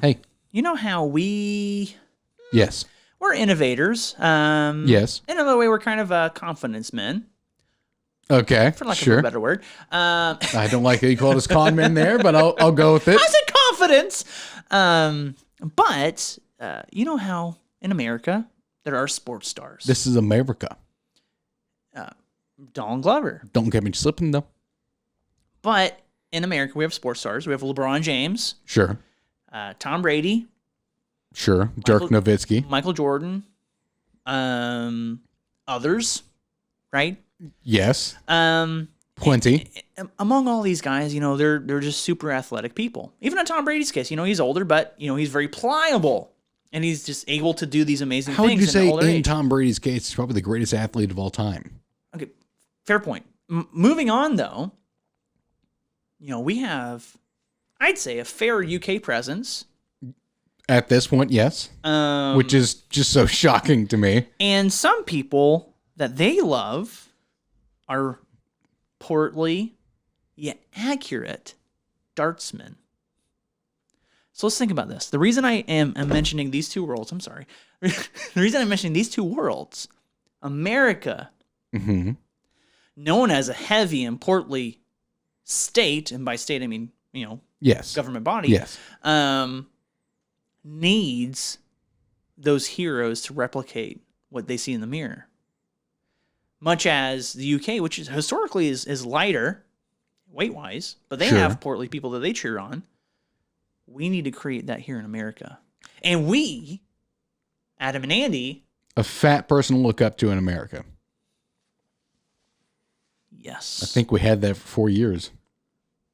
Hey. You know how we... Yes. We're innovators. Yes. In another way, we're kind of confidence men. Okay, For lack of sure. a better word. I don't like that you called us con men there, but I'll go with it. I said confidence. But you know how in America there are sports stars. This is America. Donald Glover. Don't get me slipping, though. But in America, we have sports stars. We have LeBron James. Sure. Tom Brady. Sure. Dirk Nowitzki. Michael Jordan. Others, right? Yes. Plenty. Among all these guys, they're just super athletic people. Even in Tom Brady's case, he's older, but he's very pliable, and he's just able to do these amazing How things. would you say in age. Tom Brady's case, he's probably the greatest athlete of all time? Okay, fair point. Moving on, though, we have, I'd say, a fair UK presence. At this point, yes. Which is just so shocking to me. And some people that they love are portly yet accurate dartsmen. So let's think about this. The reason I'm mentioning these two worlds, the reason I'm mentioning these two worlds, America, known as a heavy and portly state, and by state I mean, yes, government body, yes, needs those heroes to replicate what they see in the mirror. Much as the UK, which historically is lighter weight-wise, but they have portly people that they cheer on. We need to create that here in America. And we, Adam and Andy... A fat person to look up to in America. Yes. I think we had that for 4 years.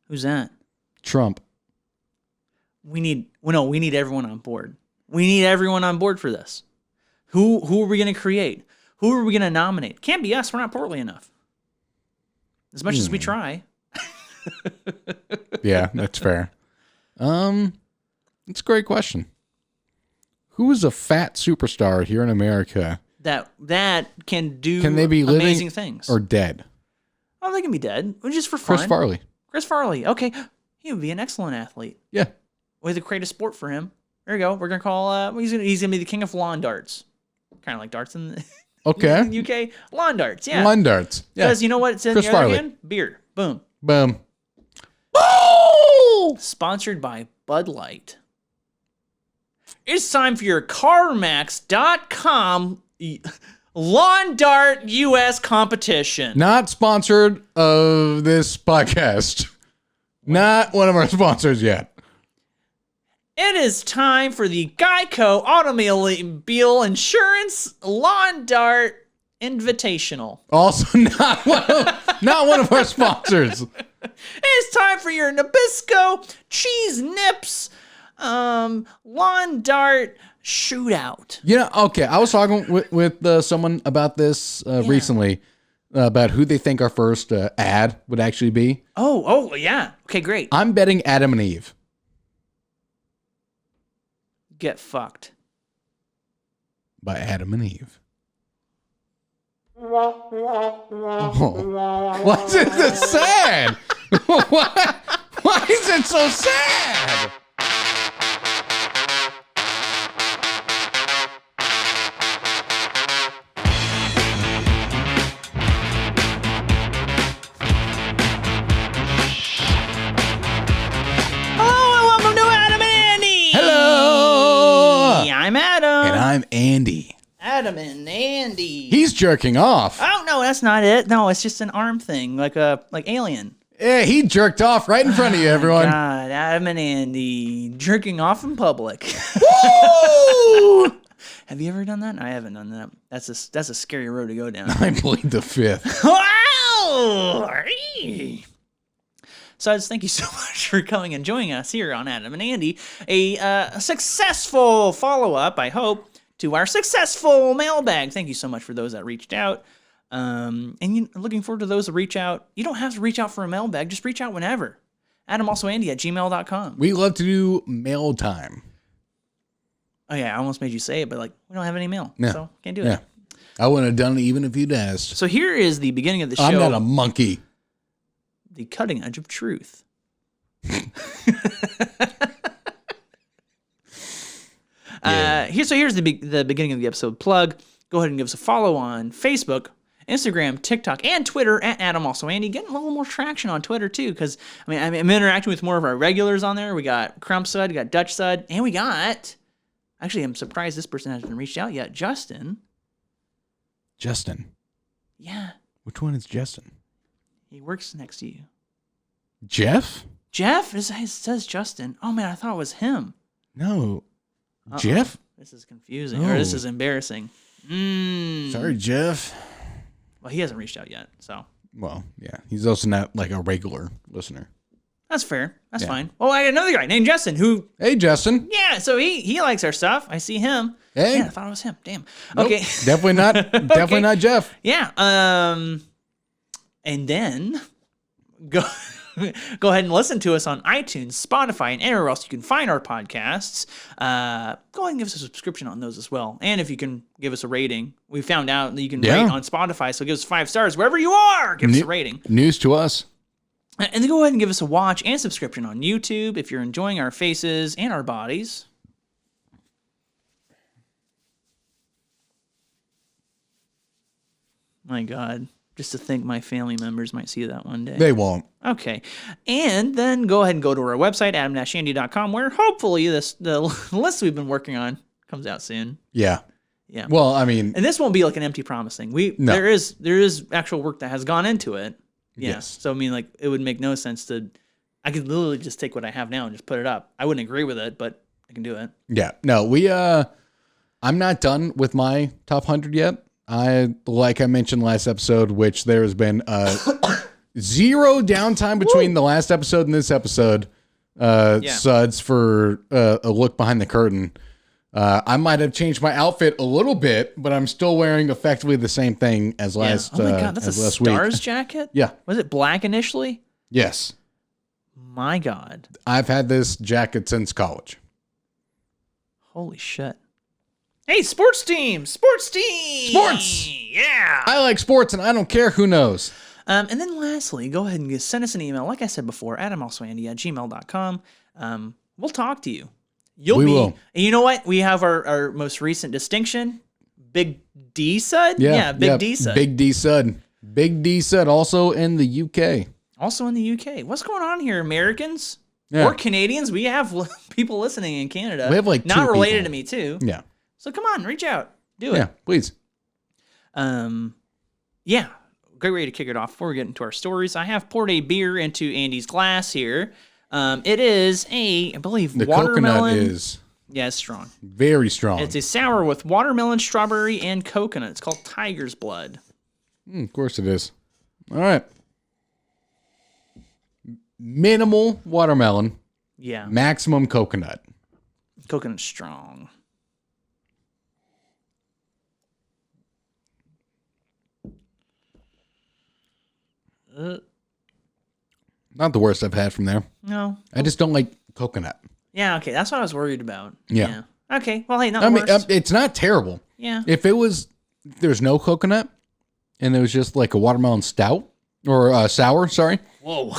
Who's that? Trump. We need everyone on board. We need everyone on board for this. Who are we going to create? Who are we going to nominate? Can't be us. We're not portly enough. As much as we try. Yeah, that's fair. It's a great question. Who is a fat superstar here in America? That can do Can they be amazing living things. or dead? Oh, they can be dead. Just for fun. Chris Farley. Chris Farley. Okay. He would be an excellent athlete. Yeah. We have to create a sport for him. There you go. We're going to call, he's gonna be the king of lawn darts. Kind of like darts in the UK. Lawn darts, yeah. Lawn darts. Yeah. Because you know what it's in Chris the other Farley. hand? Beer. Boom. Boom. Sponsored by Bud Light. It's time for your CarMax.com Lawn Dart US competition. Not sponsored of this podcast. Not one of our sponsors yet. It is time for the Geico Automobile Insurance Lawn Dart Invitational. Also not one of our sponsors. It's time for your Nabisco Cheese Nips Lawn Dart Shootout. Okay, I was talking with someone about this recently, about who they think our first ad would actually be. Oh, yeah. Okay, great. I'm betting Adam and Eve. Get fucked. By Adam and Eve. Oh. Why is it so sad? Why is it so sad? I'm Adam. And I'm Andy. Adam and Andy. He's jerking off. Oh, no, that's not it. No, it's just an arm thing, like Alien. Yeah, he jerked off right in front of you, everyone. God, Adam and Andy jerking off in public. Woo! Have you ever done that? I haven't done that. That's a scary road to go down. I plead the fifth. Wow! So I just thank you so much for coming and joining us here on Adam and Andy. A successful follow-up, I hope, to our successful mailbag. Thank you so much for those that reached out. Looking forward to those that reach out. You don't have to reach out for a mailbag. Just reach out whenever. adamalsoandy@gmail.com. We love to do mail time. Oh, yeah, I almost made you say it, but we don't have any mail, so can't do it. Yeah. I wouldn't have done it even if you'd asked. So here is the beginning of the show. I'm not a monkey. The cutting edge of truth. Here's the beginning of the episode plug. Go ahead and give us a follow on Facebook, Instagram, TikTok, and Twitter at adamalsoandy. Getting a little more traction on Twitter too, because I'm interacting with more of our regulars on there. We got Crumpsud, we got Dutch Sud, and we got. Actually, I'm surprised this person hasn't reached out yet. Justin. Yeah. Which one is Justin? He works next to you. Jeff? It says Justin. Oh man, I thought it was him. No. Jeff? This is confusing, or this is embarrassing. Sorry, Jeff. Well, he hasn't reached out yet, so. Well, yeah. He's also not like a regular listener. That's fair. That's fine. Well, I got another guy named Justin who. Hey, Justin. Yeah, so he likes our stuff. I see him. Hey. Man, I thought it was him. Damn. Nope, okay. Definitely not. Definitely not Jeff. Yeah. And then go ahead and listen to us on iTunes, Spotify, and anywhere else you can find our podcasts. Go ahead and give us a subscription on those as well. And if you can give us a rating, we found out that you can rate on Spotify, so give us 5 stars wherever you are. Give us a rating. News to us. And then go ahead and give us a watch and subscription on YouTube if you're enjoying our faces and our bodies. My God. Just to think my family members might see that one day. They won't. Okay. And then go ahead and go to our website, adamalsoandy.com, where hopefully the list we've been working on comes out soon. Yeah. Yeah. Well, I mean. And this won't be like an empty promise thing. There is actual work that has gone into it. Yeah. Yes. So, I mean, like, it would make no sense I could literally just take what I have now and just put it up. I wouldn't agree with it, but I can do it. Yeah. No, I'm not done with my top 100 yet. Like I mentioned last episode, which there has been zero downtime between the last episode and this episode. Suds for a look behind the curtain. I might have changed my outfit a little bit, but I'm still wearing effectively the same thing as last. Oh my God, that's a Stars jacket? Yeah. Was it black initially? Yes. My God. I've had this jacket since college. Holy shit. Hey, sports team! Sports! Yeah! I like sports and I don't care who knows. And then lastly, go ahead and send us an email. Like I said before, adamalsoandy@gmail.com. We'll talk to you. We will. And you know what? We have our most recent distinction. Big D Sud? Yeah, Big D Sud. Big D Sud. Big D Sud also in the UK. Also in the UK. What's going on here, Americans? Or Canadians? We have people listening in Canada. We have like not related people. to me too. Yeah. So come on, reach out. Do it. Yeah, please. Yeah. Great way to kick it off before we get into our stories. I have poured a beer into Andy's glass here. It is I believe, the watermelon. Coconut is. Yeah, it's strong. Very strong. It's a sour with watermelon, strawberry, and coconut. It's called Tiger's Blood. Of course it is. All right. Minimal watermelon. Yeah. Maximum coconut. Coconut's strong. Not the worst I've had from there. No. I just don't like coconut. Yeah, okay. That's what I was worried about. Yeah. Okay. Well, hey, not the worst. It's not terrible. Yeah. If there's no coconut and it was just like a watermelon stout or sour, sorry. Whoa.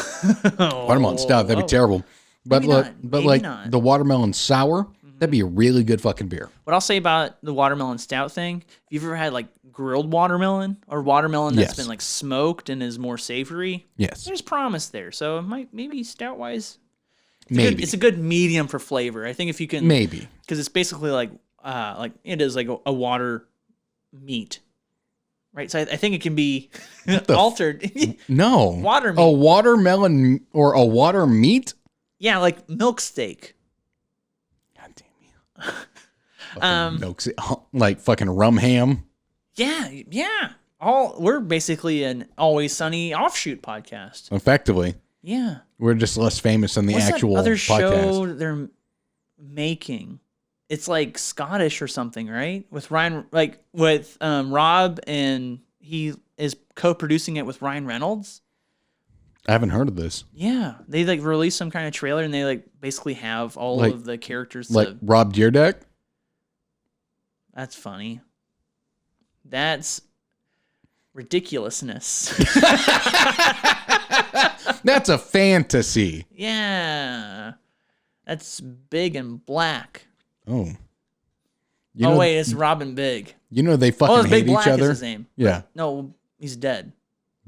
Watermelon stout, that'd be terrible. But Maybe not. The watermelon sour, that'd be a really good fucking beer. What I'll say about the watermelon stout thing, if you've ever had like grilled watermelon or watermelon that's been like smoked and is more savory, there's promise there. So it maybe stout wise, it's a good medium for flavor. I think if you can, because it's basically like it is like a water meat, right? So I think it can be altered. No, water meat. A watermelon or a water meat. Yeah, like milk steak. God damn you. Milk steak, like fucking rum ham. Yeah. We're basically an Always Sunny offshoot podcast. Effectively. Yeah. We're just less famous than the actual that other podcast. show they're making? It's like Scottish or something, right? With Ryan, like with Rob, and he is co-producing it with Ryan Reynolds. I haven't heard of this. Yeah. They like release some kind of trailer and they like basically have all of the characters. Like Rob Dyrdek? That's funny. That's ridiculousness. That's a fantasy. Yeah. That's big and black. Oh. You know, wait, it's Robin Big. You know they Oh, fucking it's hate Big Black each other. is his name. Yeah. No, he's dead.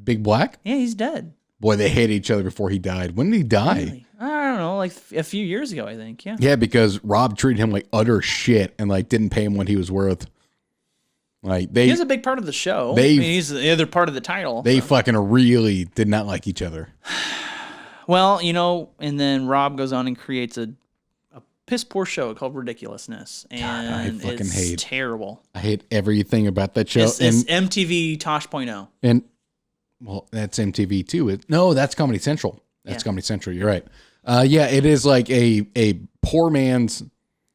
Big Black? Yeah, he's dead. Boy, they hated each other before he died. When did he die? Really? I don't know, like a few years ago, I think. Yeah. Yeah, because Rob treated him like utter shit and like didn't pay him what he was worth. Like He was a big part of the show. He's the other part of the title. They fucking really did not like each other. Well, and then Rob goes on and creates a piss poor show called Ridiculousness, and it's terrible. I hate everything about that show. It's MTV Tosh.0. And well, that's MTV too. No, that's Comedy Central. That's Comedy Central. You're right. Yeah, it is like a poor man's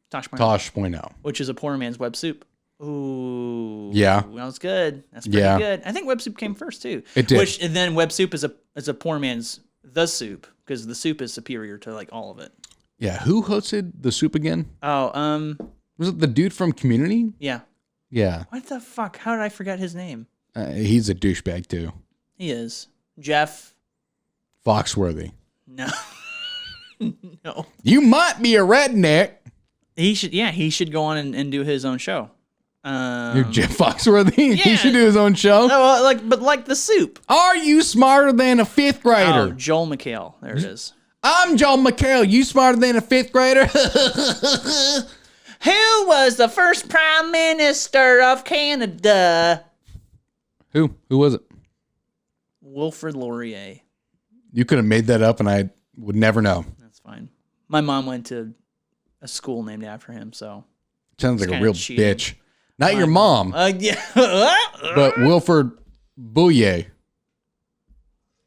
Tosh.0, which is a poor man's Web Soup. Ooh, yeah, that was good. That's pretty good. I think Web Soup came first too. It did. And then Web Soup is a poor man's The Soup, because the soup is superior to like all of it. Yeah, who hosted The Soup again? Oh, was it the dude from Community? Yeah. Yeah. What the fuck? How did I forget his name? He's a douchebag too. He is. Jeff Foxworthy. No. No. You might be a redneck. He should go on and do his own show. You're Jeff Foxworthy? Yeah. He should do his own show? No, like The Soup. Are you smarter than a fifth grader? Oh, Joel McHale. There it is. I'm Joel McHale. You smarter than a fifth grader? Who was the first prime minister of Canada? Who was it? Wilfrid Laurier. You could have made that up and I would never know. That's fine. My mom went to a school named after him, so. Sounds like a real bitch. Not your mom. Yeah. But Wilfrid Bouillet.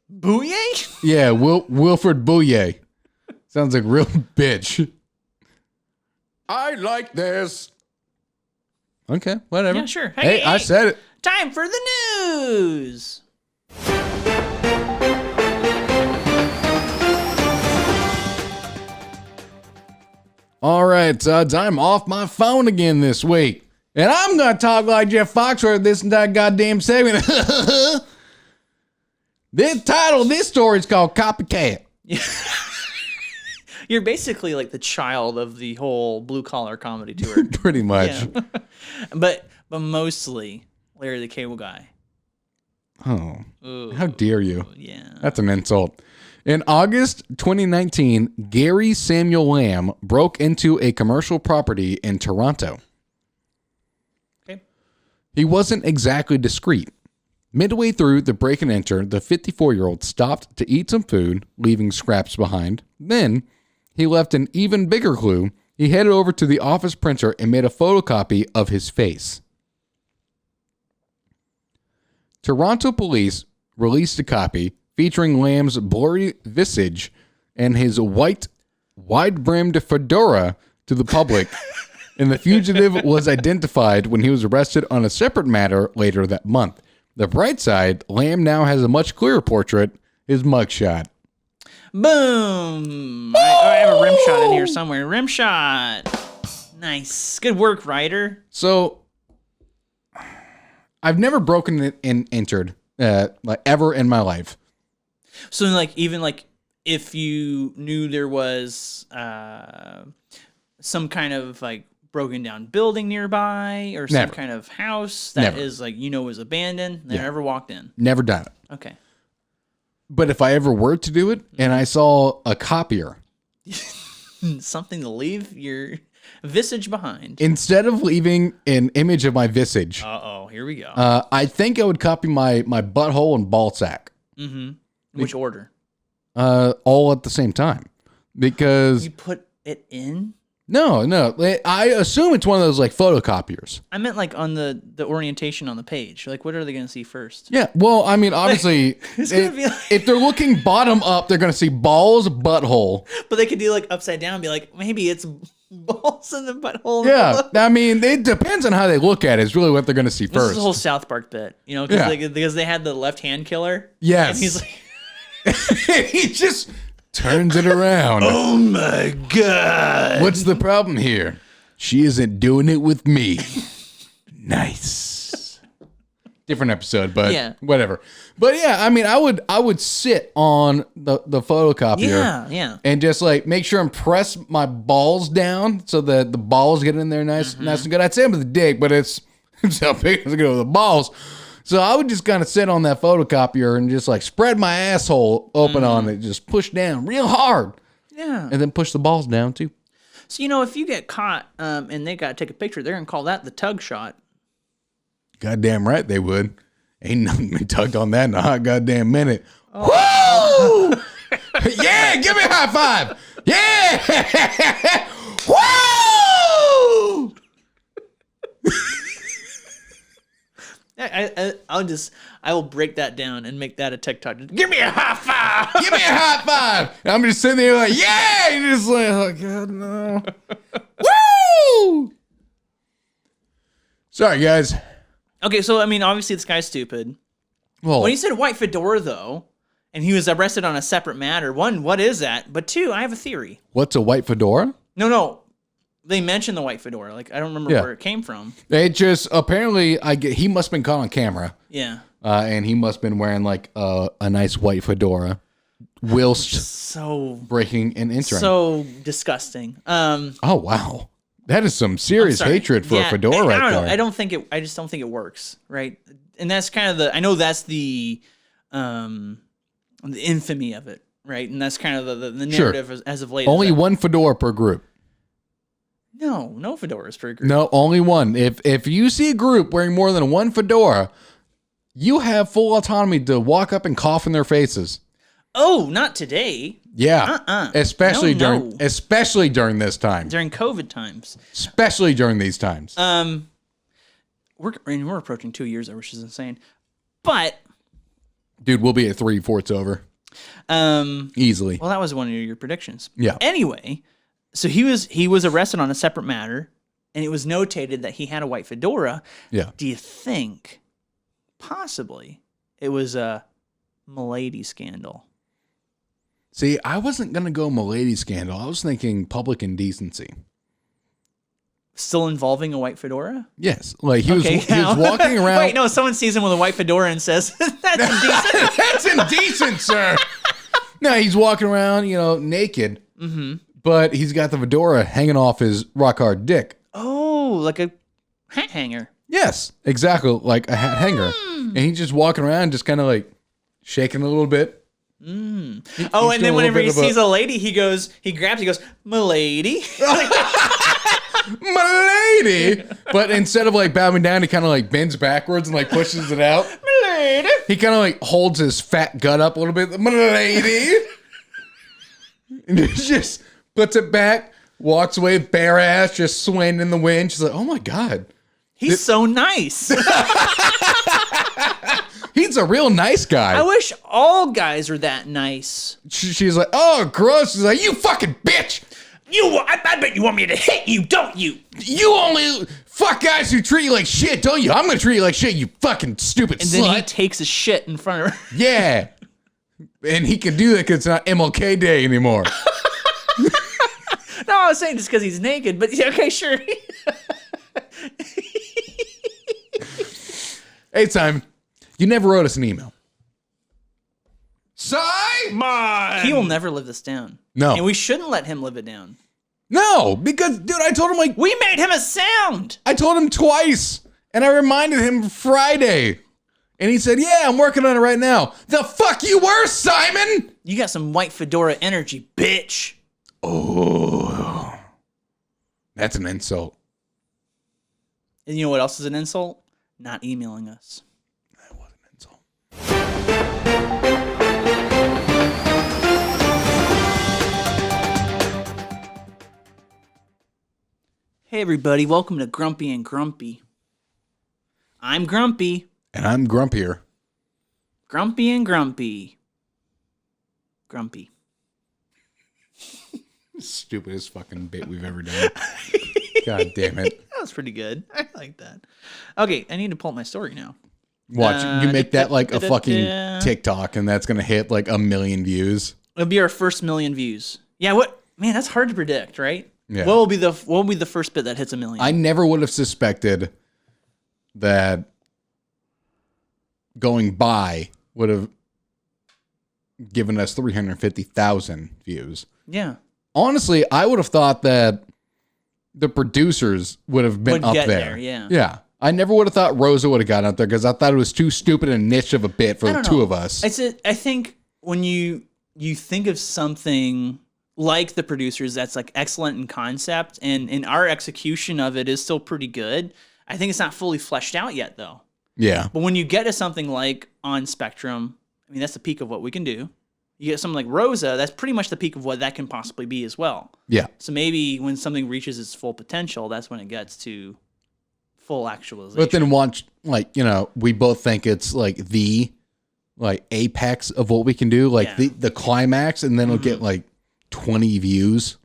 Bouillet? Yeah, Wilfrid Bouillet. Sounds like a real bitch. I like this. Okay, whatever. Yeah, sure. Hey, I said it. Time for the news. All right, Suds, I'm off my phone again this week. And I'm going to talk like Jeff Foxworthy this entire goddamn segment. This story is called Copycat. You're basically like the child of the whole blue collar comedy tour. Pretty much. Yeah. but mostly Larry the Cable Guy. Oh, Ooh, how dare you? Yeah. That's an insult. In August 2019, Gary Samuel Lamb broke into a commercial property in Toronto. Okay. He wasn't exactly discreet. Midway through the break and enter, the 54-year-old stopped to eat some food, leaving scraps behind. Then he left an even bigger clue. He headed over to the office printer and made a photocopy of his face. Toronto police released a copy featuring Lamb's blurry visage and his white, wide-brimmed fedora to the public, and the fugitive was identified when he was arrested on a separate matter later that month. The bright side, Lamb now has a much clearer portrait, his mugshot. Boom! I have a rim shot in here somewhere. Rim shot. Nice. Good work, writer. So, I've never broken it and entered, like ever in my life. So, like, even like if you knew there was some kind of like broken down building nearby or some kind of house that is like, was abandoned, never walked in. Never done it. Okay. But if I ever were to do it and I saw a copier, something to leave your visage behind. Instead of leaving an image of my visage, here we go. I think I would copy my butthole and ball sack. Mm-hmm. Which order? All at the same time. Because you put it in? No. I assume it's one of those like photocopiers. I meant like on the orientation on the page. Like, what are they going to see first? Yeah. Well, I mean, obviously, if they're looking bottom up, they're going to see balls, butthole. But they could do like upside down and be like, maybe it's balls in the butthole. Yeah. I mean, it depends on how they look at it. It's really what they're going to see first. This is a whole South Park bit, because they had the left hand killer. Yes. And he's like, he just turns it around. Oh my God. What's the problem here? She isn't doing it with me. Nice. different episode, but Yeah. whatever. But yeah, I mean, I would sit on the photocopier, and just like make sure and press my balls down so that the balls get in there nice and good. I'd say with the dick, but it's how big it's gonna go with the balls. So I would just kind of sit on that photocopier and just like spread my asshole open on it, just push down real hard. Yeah. And then push the balls down too. So, if you get caught and they got to take a picture, they're going to call that the tug shot. Goddamn right they would. Ain't nothing been tugged on that in a hot goddamn minute. Oh. Woo! Yeah, give me a high five. Yeah! Woo! I will break that down and make that a TikTok. Give me a high five. Give me a high five. And I'm just sitting there like, yeah! And you're just like, oh God, no. Woo! Sorry, guys. Okay, so, obviously this guy's stupid. Well, When you said white fedora, though, and he was arrested on a separate matter, one, what is that? But two, I have a theory. what's a white fedora? No. They mentioned the white fedora. Like, I don't remember where it came from. It just, apparently, he must have been caught on camera. Yeah. And he must have been wearing like a nice white fedora whilst So breaking an Instagram. So disgusting. Oh, wow. That is some serious hatred for a fedora right I don't know. there. I just don't think it works, right? And that's kind of I know that's the infamy of it, right? And that's kind of the narrative as of late. Only one fedora per group. No fedoras per group. No, only one. If you see a group wearing more than one fedora, you have full autonomy to walk up and cough in their faces. Oh, not today. Yeah. Especially during this time. During COVID times. Especially during these times. We're approaching 2 years, which is insane. But dude, we'll be at 3 before it's over. Easily. Well, that was one of your predictions. Yeah. Anyway, so he was arrested on a separate matter, and it was notated that he had a white fedora. Yeah. Do you think possibly it was a Milady scandal? See, I wasn't going to go Milady scandal. I was thinking public indecency. Still involving a white fedora? Yes. Like he was walking around. Wait, no, someone sees him with a white fedora and says, that's indecent. That's indecent, sir. No, he's walking around, naked. Mm-hmm. But he's got the fedora hanging off his rock hard dick. Oh, like a hat hanger. Yes, exactly, like a hat hanger. And he's just walking around, just kind of like shaking a little bit. And then whenever he sees a lady, he goes, "Milady." Milady. But instead of like bowing down, he kind of like bends backwards and like pushes it out. Milady. He kind of like holds his fat gut up a little bit. Milady. And he just puts it back, walks away, bare ass, just swaying in the wind. She's like, oh my God. He's so nice. He's a real nice guy. I wish all guys were that nice. She's like, oh, gross. She's like, you fucking bitch. I bet you want me to hit you, don't you? You only fuck guys who treat you like shit, don't you? I'm going to treat you like shit, you fucking stupid and slut. then he takes a shit in front of her. Yeah. And he can do that because it's not MLK Day anymore. No, I was saying just because he's naked, but okay, sure. Hey, Simon, you never wrote us an email. Simon! He will never live this down. No. And we shouldn't let him live it down. No, because, dude, I told him we made him a sound. I told him twice, and I reminded him Friday. And he said, yeah, I'm working on it right now. The fuck you were, Simon! You got some white fedora energy, bitch. Oh. That's an insult. And you know what else is an insult? Not emailing us. That was an insult. Hey, everybody. Welcome to Grumpy and Grumpy. I'm Grumpy. And I'm grumpier. Grumpy and Grumpy. Grumpy. Stupidest fucking bit we've ever done. God damn it. That was pretty good. I like that. Okay, I need to pull up my story now. Watch, you make that like a fucking TikTok and that's going to hit like 1 million views. It'll be our first 1 million views. Yeah, what? Man, that's hard to predict, right? Yeah. What will be the first bit that hits 1 million? I never would have suspected that going by would have given us 350,000 views. Yeah. Honestly, I would have thought that the producers would have been up there. Yeah. Yeah. I never would have thought Rosa would have gotten up there because I thought it was too stupid and niche of a bit for the two of us. I think when you think of something like the producers that's like excellent in concept and our execution of it is still pretty good. I think it's not fully fleshed out yet though. Yeah. But when you get to something like on Spectrum, I mean, that's the peak of what we can do. You get something like Rosa, that's pretty much the peak of what that can possibly be as well. Yeah. So maybe when something reaches its full potential, that's when it gets to full actualization. But then watch, like, you know, we both think it's like the apex of what we can do, like the climax, and then it'll get like 20 views.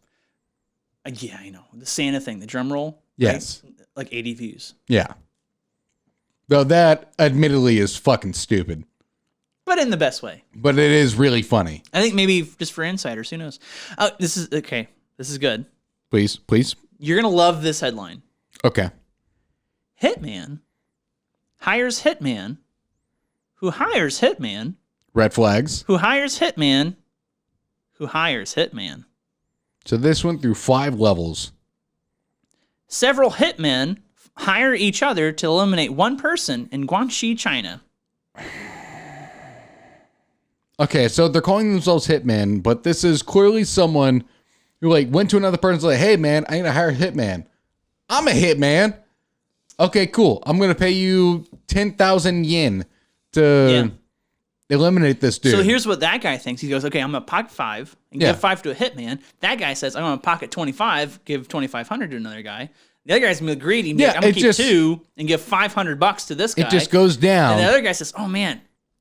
Yeah, I know. The Santa thing, the drum roll. Yes. Right? Like 80 views. Yeah. Though that admittedly is fucking stupid. But in the best way. But it is really funny. I think maybe just for insiders, who knows? This is okay. This is good. Please. You're going to love this headline. Okay. Hitman hires Hitman who hires Hitman Red flags. who hires Hitman who hires Hitman. So this went through 5 levels. Several hitmen hire each other to eliminate one person in Guangxi, China. Okay, so they're calling themselves hitmen, but this is clearly someone who like went to another person and like, hey man, I need to hire a hitman. I'm a hitman. Okay, cool. I'm gonna pay you 10,000 yen to eliminate this dude. So here's what that guy thinks. He goes, okay, I'm gonna pocket 5 and give 5 to a hitman. That guy says, I'm gonna pocket 25, give 2,500 to another guy. The other guy's gonna be greedy. And be like, I'm gonna keep 2 and give $500 to this guy. It just goes down. And the other guy says, oh man,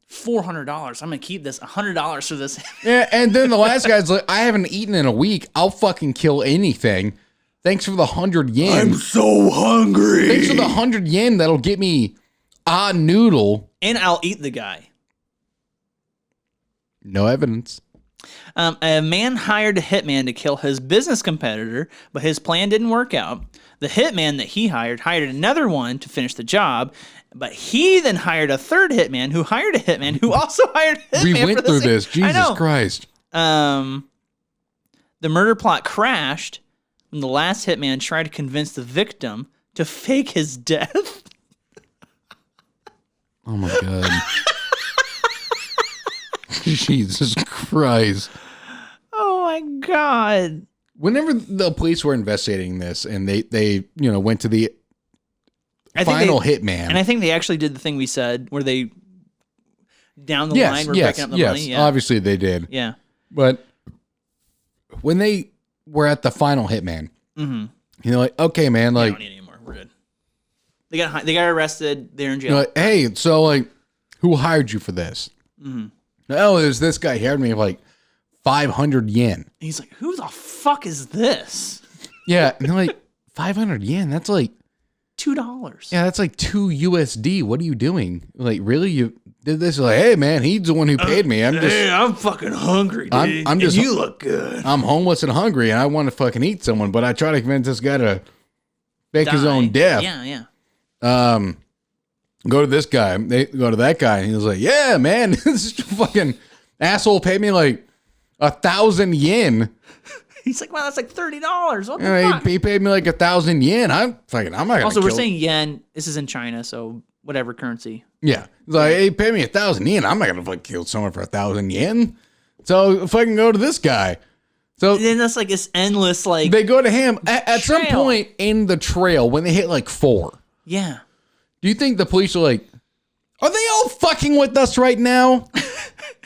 $400. I'm gonna keep this $100 for this. Yeah, and then the last guy's like, I haven't eaten in a week. I'll fucking kill anything. Thanks for the 100 yen. I'm so hungry. Thanks for the 100 yen. That'll get me a noodle. And I'll eat the guy. No evidence. A man hired a hitman to kill his business competitor, but his plan didn't work out. The hitman that he hired another one to finish the job, but he then hired a third hitman who hired a hitman who also hired a hitman. We went through this. Jesus Christ. The murder plot crashed when the last hitman tried to convince the victim to fake his death. Oh my God. Jesus Christ. Oh my God. Whenever the police were investigating this and they went to the final hitman. And I think they actually did the thing we said where they down the line were breaking up the money. Yeah. Obviously they did. Yeah. But when they were at the final hitman, like, okay, man, like, I don't need any more. We're good. They got arrested. They're in jail. Like, hey, so like, who hired you for this? Oh, there's this guy hired me for like 500 yen. He's like, who the fuck is this? Yeah, and they're like, 500 yen? That's like $2. Yeah, that's like 2 USD. What are you doing? Like, really? You did this? Like, hey, man, he's the one who paid me. I'm fucking hungry, dude. I'm just, you look good. I'm homeless and hungry, and I want to fucking eat someone, but I try to convince this guy to fake his own death. Yeah. Go to this guy. They go to that guy, and he was like, yeah, man, this fucking asshole paid me like 1,000 yen. He's like, wow, that's like $30. What the fuck? He paid me like 1,000 yen. I'm not gonna. Also, we're saying yen. This is in China, so whatever currency. Yeah, he's like, hey, pay me 1,000 yen. I'm not gonna fucking kill someone for 1,000 yen. So if I can go to this guy. So and then that's like this endless like. They go to him at some point in the trail when they hit like 4. Yeah. Do you think the police are like, are they all fucking with us right now?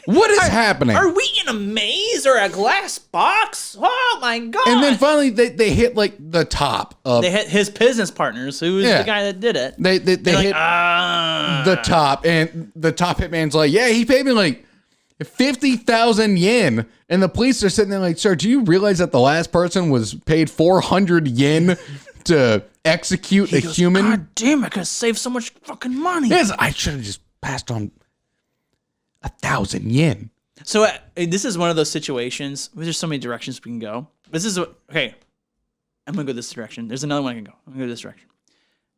What is happening? Are we in a maze or a glass box? Oh my God. And then finally they hit like the top of. They hit his business partners, who is the guy that did it. They hit the top, and the top hitman's like, yeah, he paid me like 50,000 yen. And the police are sitting there like, sir, do you realize that the last person was paid 400 yen to execute a human? God damn, I could have saved so much fucking money. Yes, I should have just passed on 1,000 yen. So this is one of those situations. There's so many directions we can go. This is okay. I'm gonna go this direction. There's another one I can go. I'm gonna go this direction.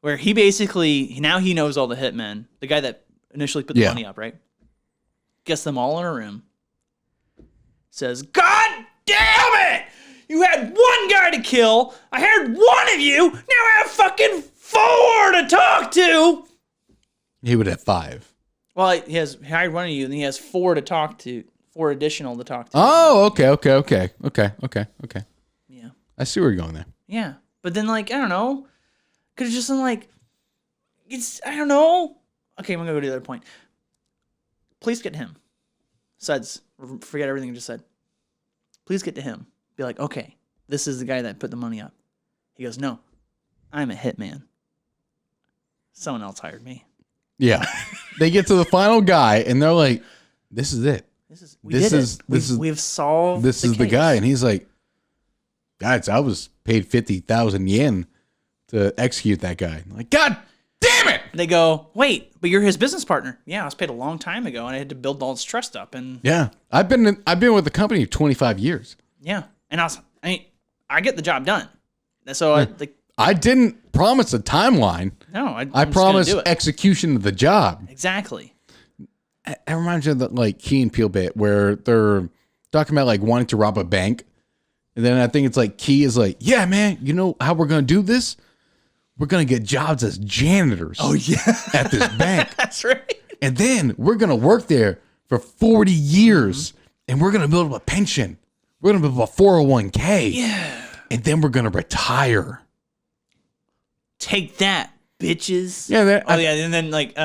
Where he basically now he knows all the hitmen. The guy that initially put the Yeah. money up, right? Gets them all in a room. Says, God damn it! You had one guy to kill. I hired one of you. Now I have fucking 4 to talk to. He would have 5. Well, he hired one of you, and he has 4 to talk to. 4 additional to talk to. Oh, okay. Yeah. I see where you're going there. Yeah. But then, like, I don't know. Could have just been like, I don't know. Okay, I'm going to go to the other point. Please get to him. Besides, forget everything I just said. Please get to him. Be like, okay, this is the guy that put the money up. He goes, no, I'm a hitman. Someone else hired me. Yeah. They get to the final guy and they're like, this is it. We've solved This is the guy. And he's like, guys, I was paid 50,000 yen to execute that guy. I'm like, God damn it. They go, wait, but you're his business partner. Yeah, I was paid a long time ago and I had to build all this trust up. And Yeah. I've been with the company 25 years. yeah. And I get the job done. So I didn't promise a timeline. no, I I'm just gonna promised do it. execution of the job. Exactly. It reminds me of the like Key and Peele bit where they're talking about like wanting to rob a bank. And then I think it's like Key is like, yeah, man, you know how we're going to do this? We're going to get jobs as janitors. Oh, yeah. At this bank. That's right. And then we're going to work there for 40 years and we're going to build up a pension. We're going to build up a 401k. Yeah. And then we're going to retire. Take that, bitches. Yeah. And then like,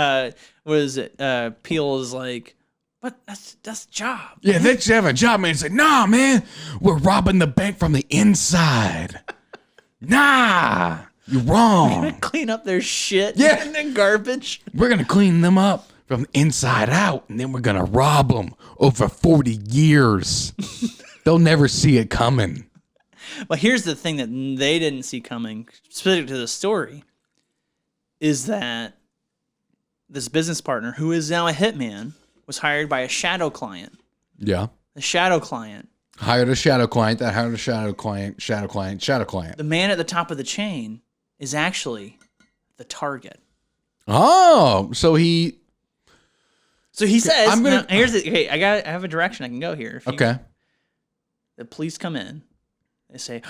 what is it? Peel is like, but that's a job. Yeah, they just have a job, man. It's like, nah, man, we're robbing the bank from the inside. Nah, you're wrong. Clean up their shit. Yeah. And their garbage. We're going to clean them up from the inside out, and then we're going to rob them over 40 years. They'll never see it coming. But here's the thing that they didn't see coming, specific to the story, is that this business partner, who is now a hitman, was hired by a shadow client. Yeah. The shadow client. Hired a shadow client that hired a shadow client, shadow client, shadow client. The man at the top of the chain is actually the target. Oh, so he... So he says, I'm gonna- now, here's the, okay, I have a direction I can go here. Okay. The police come in. They say,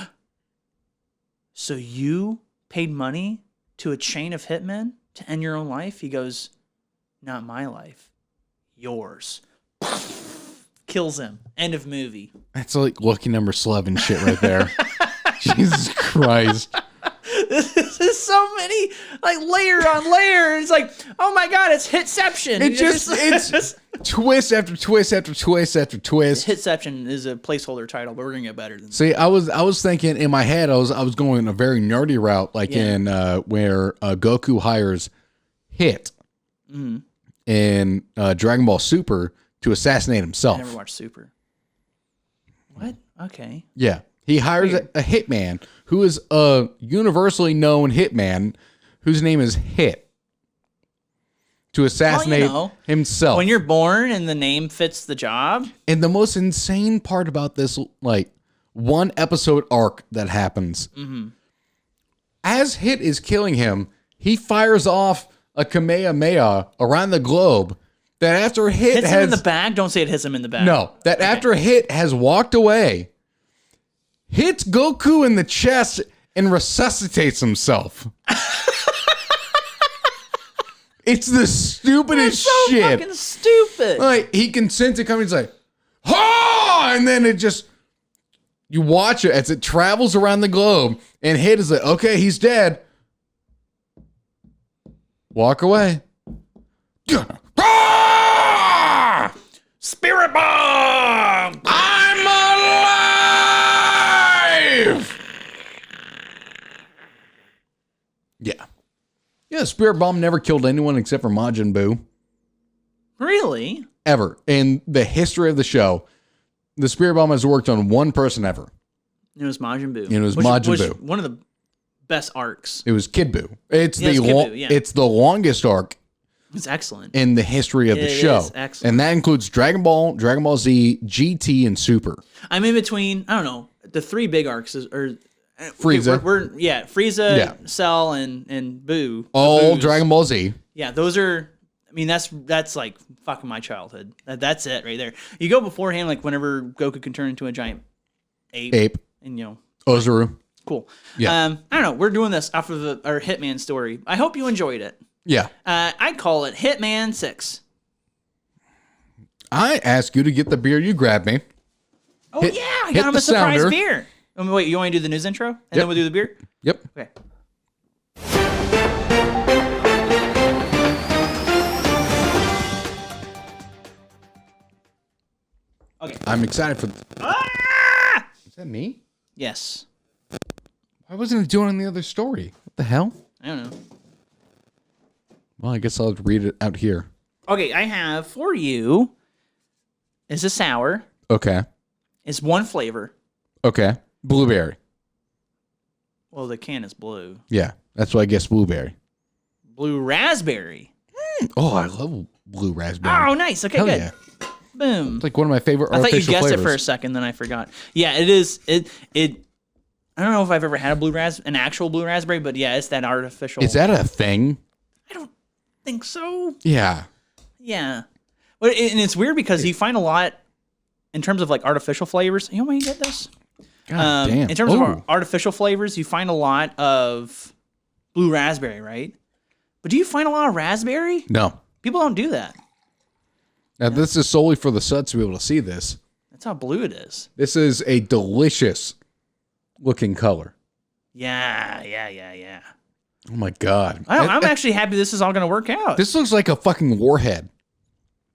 so you paid money to a chain of hitmen to end your own life? He goes, not my life. Yours. Kills him. End of movie. That's like lucky number 11 shit right there. Jesus Christ. This is so many, like, layer on layer. It's like, oh my God, it's Hitception. It's twist after twist after twist after twist. Hitception is a placeholder title, but we're gonna get better than that. See, I was thinking in my head, I was going a very nerdy route, like in where Goku hires Hit in Dragon Ball Super to assassinate himself. I never watched Super. What? Okay. Yeah. He hires a hitman who is a universally known hitman whose name is Hit to assassinate himself. When you're born and the name fits the job. And the most insane part about this, like, one episode arc that happens, as Hit is killing him, he fires off a Kamehameha around the globe that after Hit hits has... him in the back? Don't say it hits him in the back. No. That after Hit has walked away, hits Goku in the chest and resuscitates himself. It's the stupidest so shit. Fucking stupid. Like, he can sense it coming. He's like, ha! And then it just, you watch it as it travels around the globe, and Hit is like, okay, he's dead. Walk away. Ah! Spirit bomb! I'm alive! Yeah. Yeah, Spirit Bomb never killed anyone except for Majin Buu. Really? Ever. In the history of the show, the Spirit Bomb has worked on one person ever. It was Majin Buu. It was Majin Buu. One of the best arcs. It was Kid Buu. It's Yeah, the it's Kid Buu, yeah. it's the longest arc It's excellent. in the history of the It show. is excellent. And that includes Dragon Ball, Dragon Ball Z, GT, and Super. I'm in between, I don't know, the three big arcs are Frieza. Frieza, Yeah. Cell, and Buu. All Boos. Dragon Ball Z. Yeah, those are mean, that's like fucking my childhood. That's it right there. You go beforehand, like whenever Goku can turn into a giant ape. And, Ozaru. Cool. Yeah. I don't know. We're doing this off of our Hitman story. I hope you enjoyed it. Yeah. I call it Hitman 6. I ask you to get the beer you grabbed me. Oh, yeah. I got him a surprise sounder. beer. Wait, you want me to do the news intro? And then we'll do the beer? Yep. Okay. Okay. I'm excited for... Ah! Is that me? Yes. Why wasn't it doing on the other story? What the hell? I don't know. Well, I guess I'll read it out here. Okay, I have for you is a sour. Okay. It's one flavor. Okay. Blueberry. Well, the can is blue. Yeah, that's why I guess blueberry. Blue raspberry. Oh, I love blue raspberry. Oh, nice. Okay, Hell good. yeah. Boom. It's like one of my favorite I thought you artificial guessed flavors. it for a second, then I forgot. Yeah, it is. It. I don't know if I've ever had an actual blue raspberry, but yeah, it's that artificial. Is that a thing? I don't think so. Yeah. Yeah, but and it's weird because you find a lot in terms of like artificial flavors. You want me to get this? God damn. In terms Ooh. of artificial flavors, you find a lot of blue raspberry, right? But do you find a lot of raspberry? No. People don't do that. Now, this is solely for the suds to be able to see this. That's how blue it is. This is a delicious looking color. Yeah. Oh, my God. I'm actually happy this is all going to work out. This looks like a fucking warhead.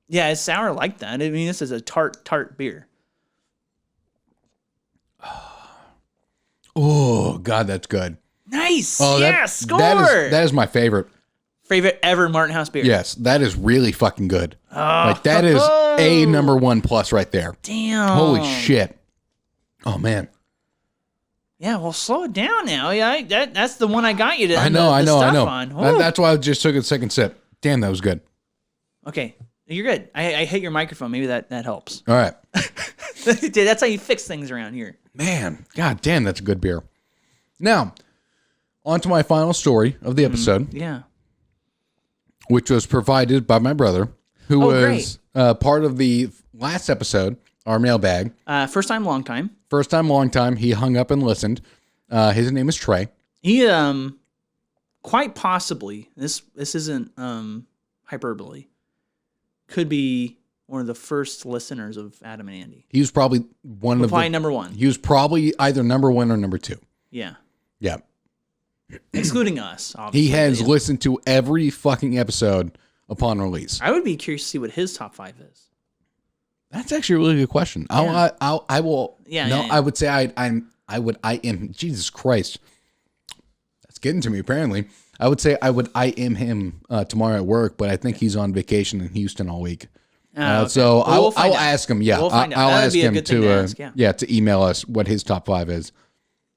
Yeah, it's sour like that. I mean, this is a tart beer. Oh, God, that's good. Nice. Oh, Score. That is my favorite. Favorite ever Martin House beer. Yes, that is really fucking good. Oh. Like, that is a number one plus right there. Damn. Holy shit. Oh, man. Yeah, well, slow it down now. Yeah, that's the one I got you to. I know. On. That's why I just took a second sip. Damn, that was good. Okay, you're good. I hit your microphone. Maybe that helps. All right. Dude, that's how you fix things around here. Man, god damn, that's a good beer. Now, on to my final story of the episode, Yeah. which was provided by my brother, who was part of the last episode, our mailbag. First time, long time. First time, long time. He hung up and listened. His name is Trey. He quite possibly this isn't hyperbole. Could be one of the first listeners of Adam and Andy. He was probably number one. He was probably either number one or number two. Yeah. Yeah. Excluding us, obviously. He has listened to every fucking episode upon release. I would be curious to see what his top 5 is. That's actually a really good question. Yeah. I will. Yeah, No, yeah. I would say I am. Jesus Christ. That's getting to me, apparently. I would say I am him tomorrow at work, but I think he's on vacation in Houston all week. Okay. So Well, we'll find I'll out. ask him. Yeah, We'll find out. I'll That'd ask be a him good thing to ask, yeah. to email us what his top 5 is.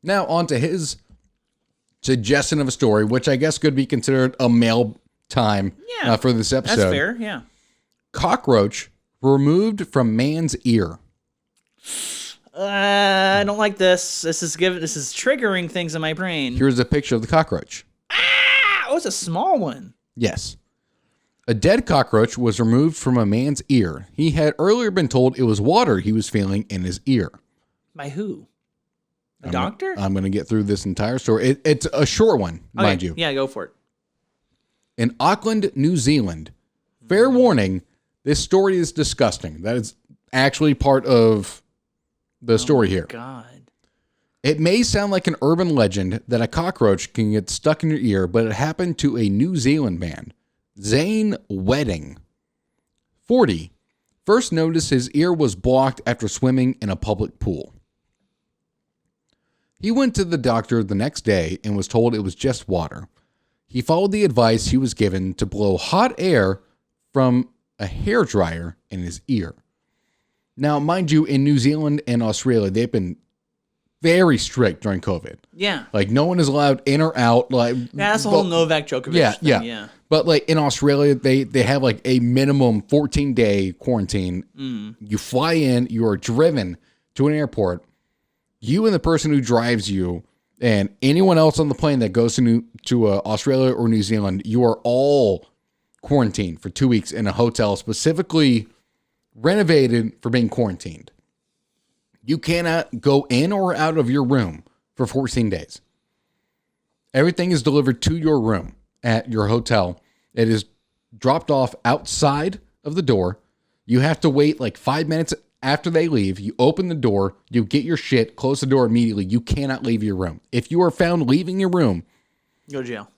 Now on to his suggestion of a story, which I guess could be considered a mail time for this episode. That's fair, yeah. Cockroach removed from man's ear. I don't like this. This is triggering things in my brain. Here's a picture of the cockroach. Oh, it's a small one. Yes. A dead cockroach was removed from a man's ear. He had earlier been told it was water he was feeling in his ear. By who? A doctor? I'm going to get through this entire story. It's a short one, mind you. Yeah, go for it. In Auckland, New Zealand. Fair warning, this story is disgusting. That is actually part of the story here. God. It may sound like an urban legend that a cockroach can get stuck in your ear, but it happened to a New Zealand man, Zane Wedding, 40, first noticed his ear was blocked after swimming in a public pool. He went to the doctor the next day and was told it was just water. He followed the advice he was given to blow hot air from a hairdryer in his ear. Now, mind you, in New Zealand and Australia, they've been very strict during COVID. Yeah. Like, no one is allowed in or out. Like, That's the whole Novak Djokovic thing. Yeah. But like in Australia, they have like a minimum 14-day quarantine. You fly in, you are driven to an airport. You and the person who drives you and anyone else on the plane that goes to Australia or New Zealand, you are all quarantined for 2 weeks in a hotel specifically renovated for being quarantined. You cannot go in or out of your room for 14 days. Everything is delivered to your room at your hotel. It is dropped off outside of the door. You have to wait like 5 minutes after they leave. You open the door, you get your shit, close the door immediately. You cannot leave your room. If you are found leaving your room, Go to jail.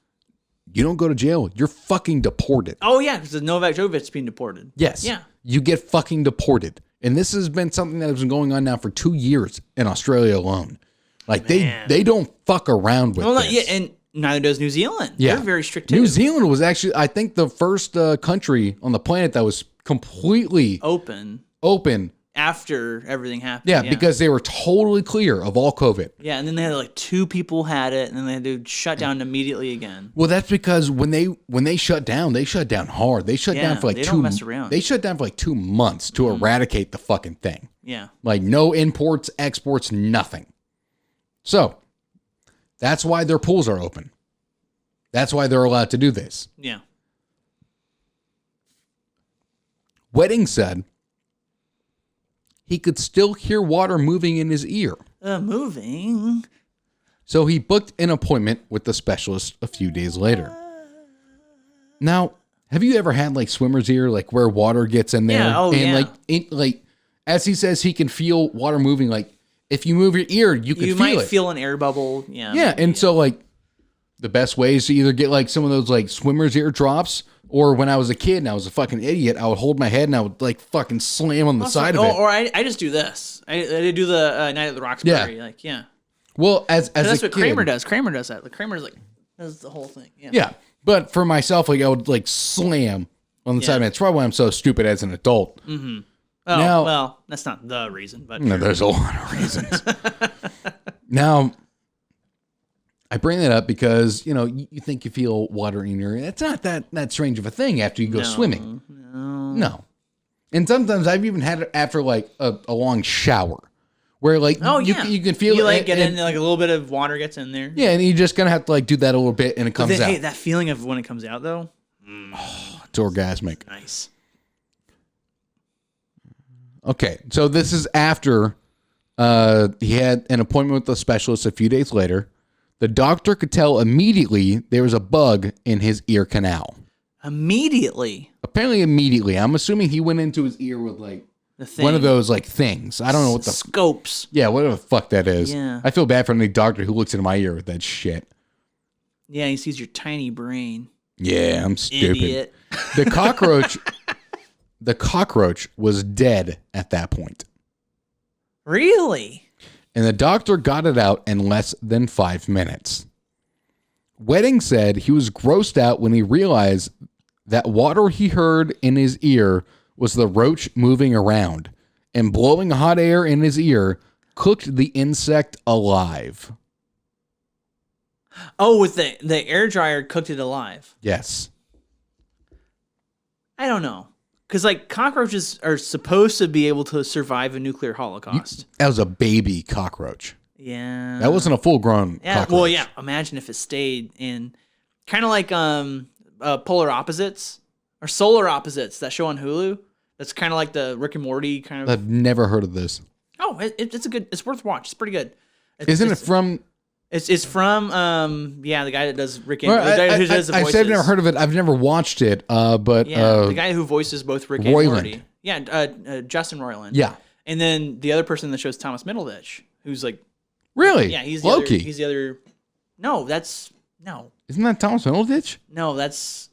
you don't go to jail. You're fucking deported. Oh, yeah, because Novak Djokovic's being deported. Yes. Yeah. You get fucking deported. And this has been something that has been going on now for 2 years in Australia alone. Like they don't fuck around with this. Yeah, and neither does New Zealand. Yeah. They're very strict too. New Zealand was actually, I think, the first country on the planet that was completely open after everything happened. Yeah, because they were totally clear of all COVID. Yeah, and then they had like 2 people had it, and then they had to shut down immediately again. Well, that's because when they shut down, they shut down hard. They shut down for like they don't mess around. They shut down for like 2 months to eradicate the fucking thing. Yeah. Like no imports, exports, nothing. So that's why their pools are open. That's why they're allowed to do this. Yeah. Wedding said he could still hear water moving in his ear. Moving. So he booked an appointment with the specialist a few days later. Now, have you ever had like swimmer's ear, like where water gets in there? Yeah, like as he says, he can feel water moving. Like if you move your ear, you can feel it. You might feel an air bubble. Yeah. Yeah, and so like the best way is to either get like some of those like swimmer's ear drops, or when I was a kid and I was a fucking idiot, I would hold my head and I would like fucking slam on the side of it. Or I just do this. I do the Night at the Roxbury. Yeah. Like, yeah. Well, as that's a what kid, Kramer does. Kramer does that. Like Kramer's like does the whole thing. Yeah. Yeah, but for myself, like I would like slam on the side of it. It's probably why I'm so stupid as an adult. Mm-hmm. Oh, now, well, that's not the reason, but no, there's a lot of reasons. Now, I bring that up because, you know, you think you feel water in your ear. It's not that strange of a thing after you go swimming. No. And sometimes I've even had it after like a long shower where like you can feel you it. Like get in like a little bit of water gets in there. Yeah, and you're just going to have to like do that a little bit and it comes out. Hey, that feeling of when it comes out though. It's orgasmic. Nice. Okay, so this is after he had an appointment with the specialist a few days later. The doctor could tell immediately there was a bug in his ear canal. Immediately? Apparently immediately. I'm assuming he went into his ear with like one of those like things. I don't know what the... Scopes. Yeah, whatever the fuck that is. Yeah. I feel bad for any doctor who looks into my ear with that shit. Yeah, he sees your tiny brain. Yeah, I'm stupid. Idiot. The cockroach was dead at that point. Really? And the doctor got it out in less than 5 minutes. Wedding said he was grossed out when he realized that water he heard in his ear was the roach moving around, and blowing hot air in his ear cooked the insect alive. Oh, with the air dryer cooked it alive. Yes. I don't know. Because, like, cockroaches are supposed to be able to survive a nuclear holocaust. That was a baby cockroach. Yeah. That wasn't a full-grown cockroach. Well, yeah. Imagine if it stayed in... Kind of like Polar Opposites. Or Solar Opposites, that show on Hulu. That's kind of like the Rick and Morty kind of... I've never heard of this. Oh, it's a good... It's worth watch. It's pretty good. Isn't it from... It's from the guy that does Rick and the guy who does the voices. I said I've never heard of it. I've never watched it. But the guy who voices both Rick and Morty. Yeah, Justin Roiland. Yeah. And then the other person in the show is Thomas Middleditch, who's like really? Yeah, he's the Loki. He's the other. No, Isn't that Thomas Middleditch? No, that's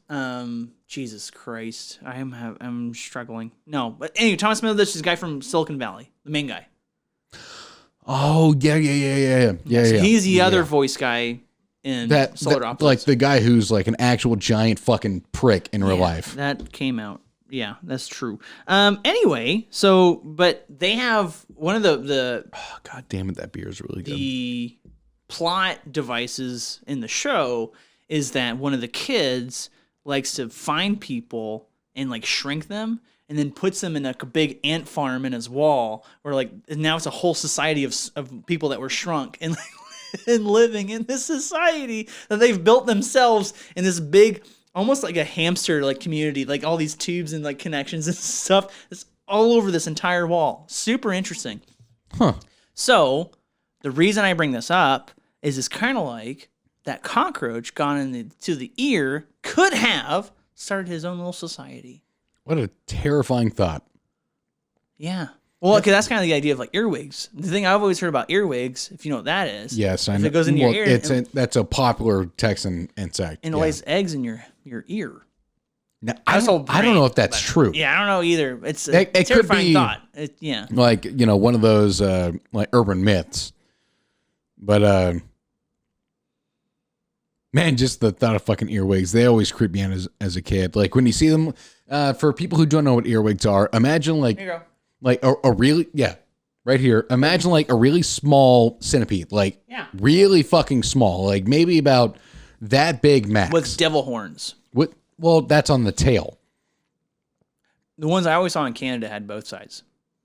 Jesus Christ. I'm struggling. No, but anyway, Thomas Middleditch is the guy from Silicon Valley, the main guy. Oh, yeah. So he's the other voice guy in Solar Opposites. Like the guy who's like an actual giant fucking prick in real life. That came out. Yeah, that's true. Anyway, but they have one of the oh, God damn it, that beer is really good. The plot devices in the show is that one of the kids likes to find people and like shrink them, and then puts them in a big ant farm in his wall, where like now it's a whole society of people that were shrunk and and living in this society that they've built themselves in this big almost like a hamster like community, like all these tubes and like connections and stuff. It's all over this entire wall. Super interesting. Huh. So the reason I bring this up is it's kind of like that cockroach gone into the ear could have started his own little society. What a terrifying thought. Yeah. Well, okay, that's kind of the idea of like earwigs. The thing I've always heard about earwigs, if you know what that is. Yes, I know. If it goes in your ear. That's a popular Texan insect. And it lays eggs in your ear. Now, I don't know if that's true. Yeah, I don't know either. It's a It could terrifying be thought. Yeah. like, one of those like urban myths. But man, just the thought of fucking earwigs, they always creep me out as a kid. Like when you see them, for people who don't know what earwigs are, imagine like Here you go. like a really, right here. Imagine like a really small centipede, like really fucking small, like maybe about that big max. With devil horns. Well, that's on the tail. The ones I always saw in Canada had both sides.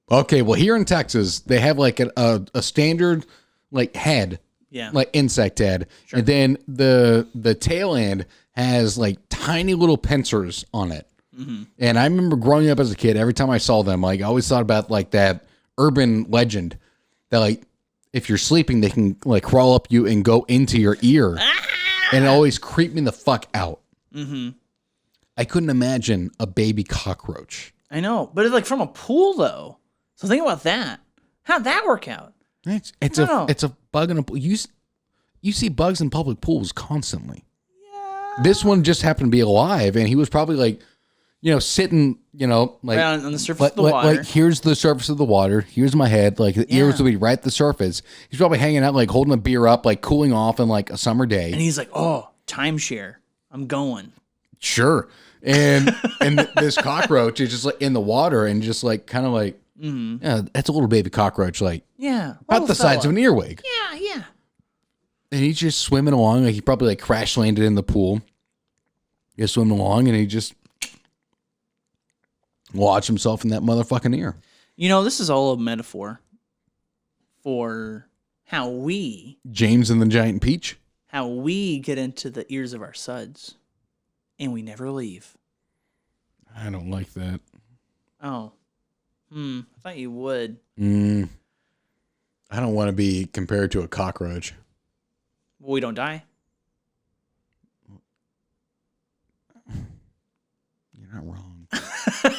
Okay, well here in Texas, they have like a standard like head, like insect head, and then the tail end has like tiny little pincers on it. Mm-hmm. And I remember growing up as a kid, every time I saw them, like I always thought about like that urban legend that like if you're sleeping, they can like crawl up you and go into your ear, and it always creeped me the fuck out. Mm-hmm. I couldn't imagine a baby cockroach. I know, but it's like from a pool though. So think about that. How'd that work out? It's a bug in a pool. You see bugs in public pools constantly. Yeah. This one just happened to be alive, and he was probably like, sitting, like on the surface of the water. Like here's the surface of the water. Here's my head. Like the ears will be right at the surface. He's probably hanging out, like holding a beer up, like cooling off in like a summer day. And he's like, "Oh, timeshare. I'm going." Sure. And this cockroach is just like in the water and just like kind of like, that's a little baby cockroach, like about the size of an earwig. Yeah. And he's just swimming along, like he probably like crash landed in the pool. He's swimming along, and he just watch himself in that motherfucking ear. This is all a metaphor for how we James and the Giant Peach. How we get into the ears of our suds, and we never leave. I don't like that. Oh, I thought you would. I don't want to be compared to a cockroach. Well, we don't die. You're not wrong. I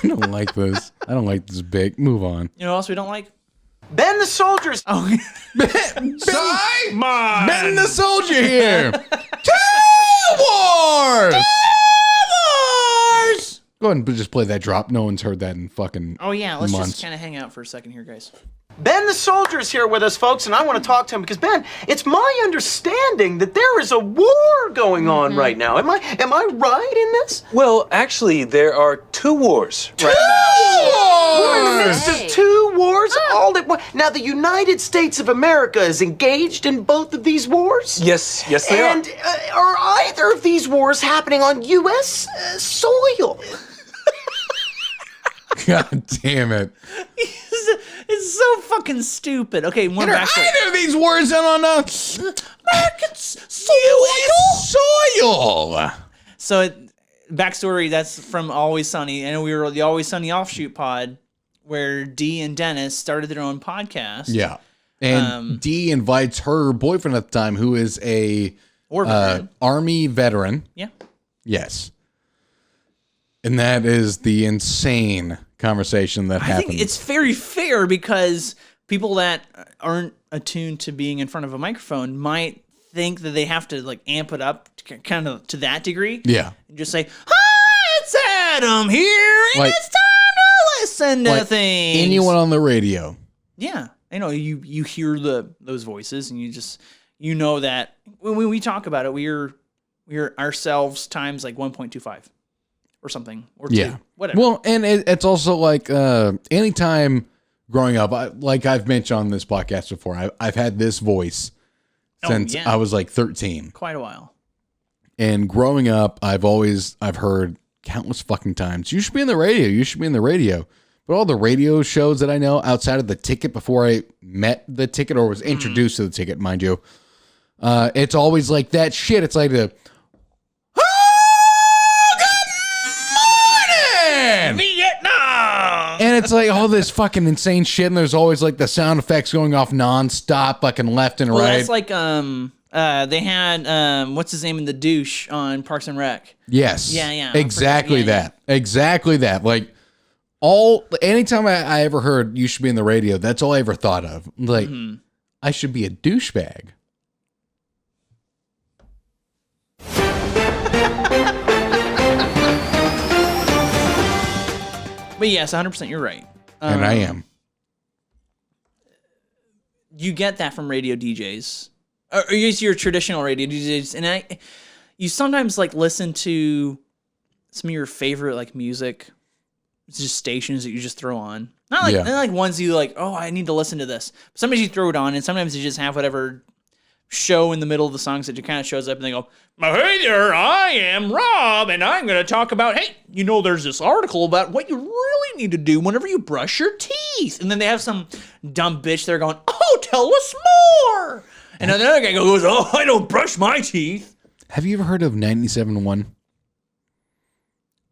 don't like this. I don't like this big. Move on. You know what else we don't like? Ben the soldiers. Oh, Ben the soldier here. Wars. Go ahead and just play that drop. No one's heard that in fucking Oh yeah, let's months. just kind of hang out for a second here, guys. Ben the soldier's here with us, folks, and I want to talk to him because, Ben, it's my understanding that there is a war going on right now. Am I right in this? Well, actually, there are two wars right We're in the midst of two wars all at once. Now, the United States of America is engaged in both of these wars? Yes, they are. And are either of these wars happening on U.S. Soil? God damn it. It's so fucking stupid. Okay, one Are either of these words on American soil? So, backstory, that's from Always Sunny. And we were the Always Sunny offshoot pod where Dee and Dennis started their own podcast. Yeah. And Dee invites her boyfriend at the time, who is a Army veteran. Yeah. Yes. And that is the insane conversation that happened. I think it's very fair because people that aren't attuned to being in front of a microphone might think that they have to like amp it up kind of to that degree. Yeah. And just say, "Hi, it's Adam here, and Like- it's time to listen to Like things." anyone on the radio. Yeah. I know you hear those voices and you know that when we talk about it, we're ourselves times like 1.25 or something or 2, whatever. Well, and it's also like anytime growing up, like I've mentioned on this podcast before, I've had this voice since I was like 13. Quite a while. And growing up, I've heard countless fucking times, you should be in the radio. You should be in the radio. But all the radio shows that I know outside of the Ticket before I met the Ticket or was introduced to the Ticket, mind you, it's always like that shit. It's like then it's like all this fucking insane shit, and there's always like the sound effects going off nonstop, fucking left and Well, right. that's like they had what's his name in the douche on Parks and Rec. Yes. Yeah. Exactly Yeah. Exactly that. Like anytime I ever heard you should be in the radio, that's all I ever thought of. Like I should be a douchebag. But yes, 100% you're right. And I am. You get that from radio DJs. Or use your traditional radio DJs. And you sometimes like listen to some of your favorite like music. It's just stations that you just throw on. Not like ones you like, oh, I need to listen to this. But sometimes you throw it on, and sometimes you just have whatever show in the middle of the songs that just kind of shows up, and they go, hey there, I am Rob, and I'm going to talk about, hey, there's this article about what you really need to do whenever you brush your teeth. And then they have some dumb bitch there going, oh, tell us more. And then the other guy goes, oh, I don't brush my teeth. Have you ever heard of 97.1?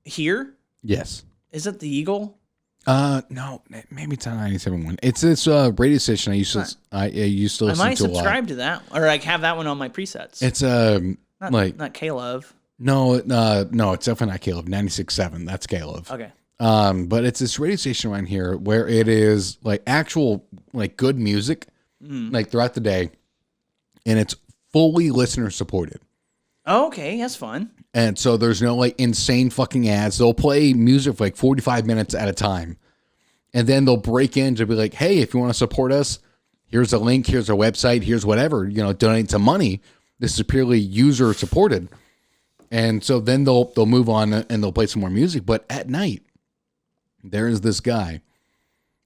Here? Yes. Is it the Eagle? No, maybe it's not 97.1. It's this radio station I used to listen I might to a lot. subscribe to that, or like have that one on my presets. It's not K-Love. No, it's definitely not Caleb. 96.7. That's Caleb. Okay. But it's this radio station around here where it is like actual like good music, like throughout the day, and it's fully listener supported. Oh, okay, that's fun. And so there's no like insane fucking ads. They'll play music for like 45 minutes at a time. And then they'll break in to be like, hey, if you want to support us, here's a link, here's our website, here's whatever, donate some money. This is purely user supported. And so then they'll move on and they'll play some more music. But at night, there is this guy.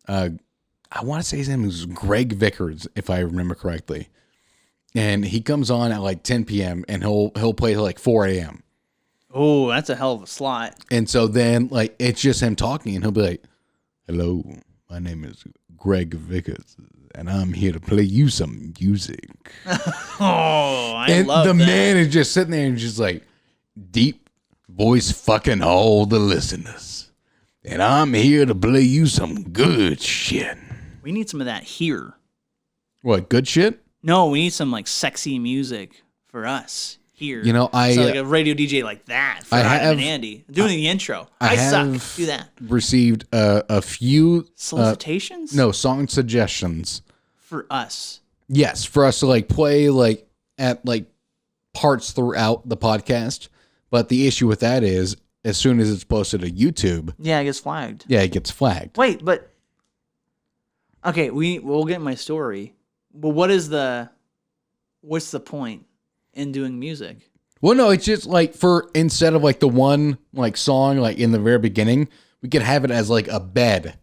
I want to say his name is Greg Vickers, if I remember correctly. And he comes on at like 10 p.m. and he'll play till like 4 a.m. Oh, that's a hell of a slot. And so then like it's just him talking, and he'll be like, hello, my name is Greg Vickers, and I'm here to play you some music. Oh, I and love the that. man is just sitting there and just like deep voice fucking all the listeners. And I'm here to play you some good shit. We need some of that here. What, good shit? No, we need some like sexy music for us here. So like a radio DJ like that for Adam and Andy doing the intro. I suck. Do that. Received a few Solicitations? no, song suggestions For us. Yes, for us to like play like at like parts throughout the podcast. But the issue with that is as soon as it's posted to YouTube, Yeah, it gets flagged. yeah, it gets flagged. Wait, but okay, we'll get my story. But what's the point in doing music? Well, no, it's just like for instead of like the one like song like in the very beginning, we could have it as like a bed.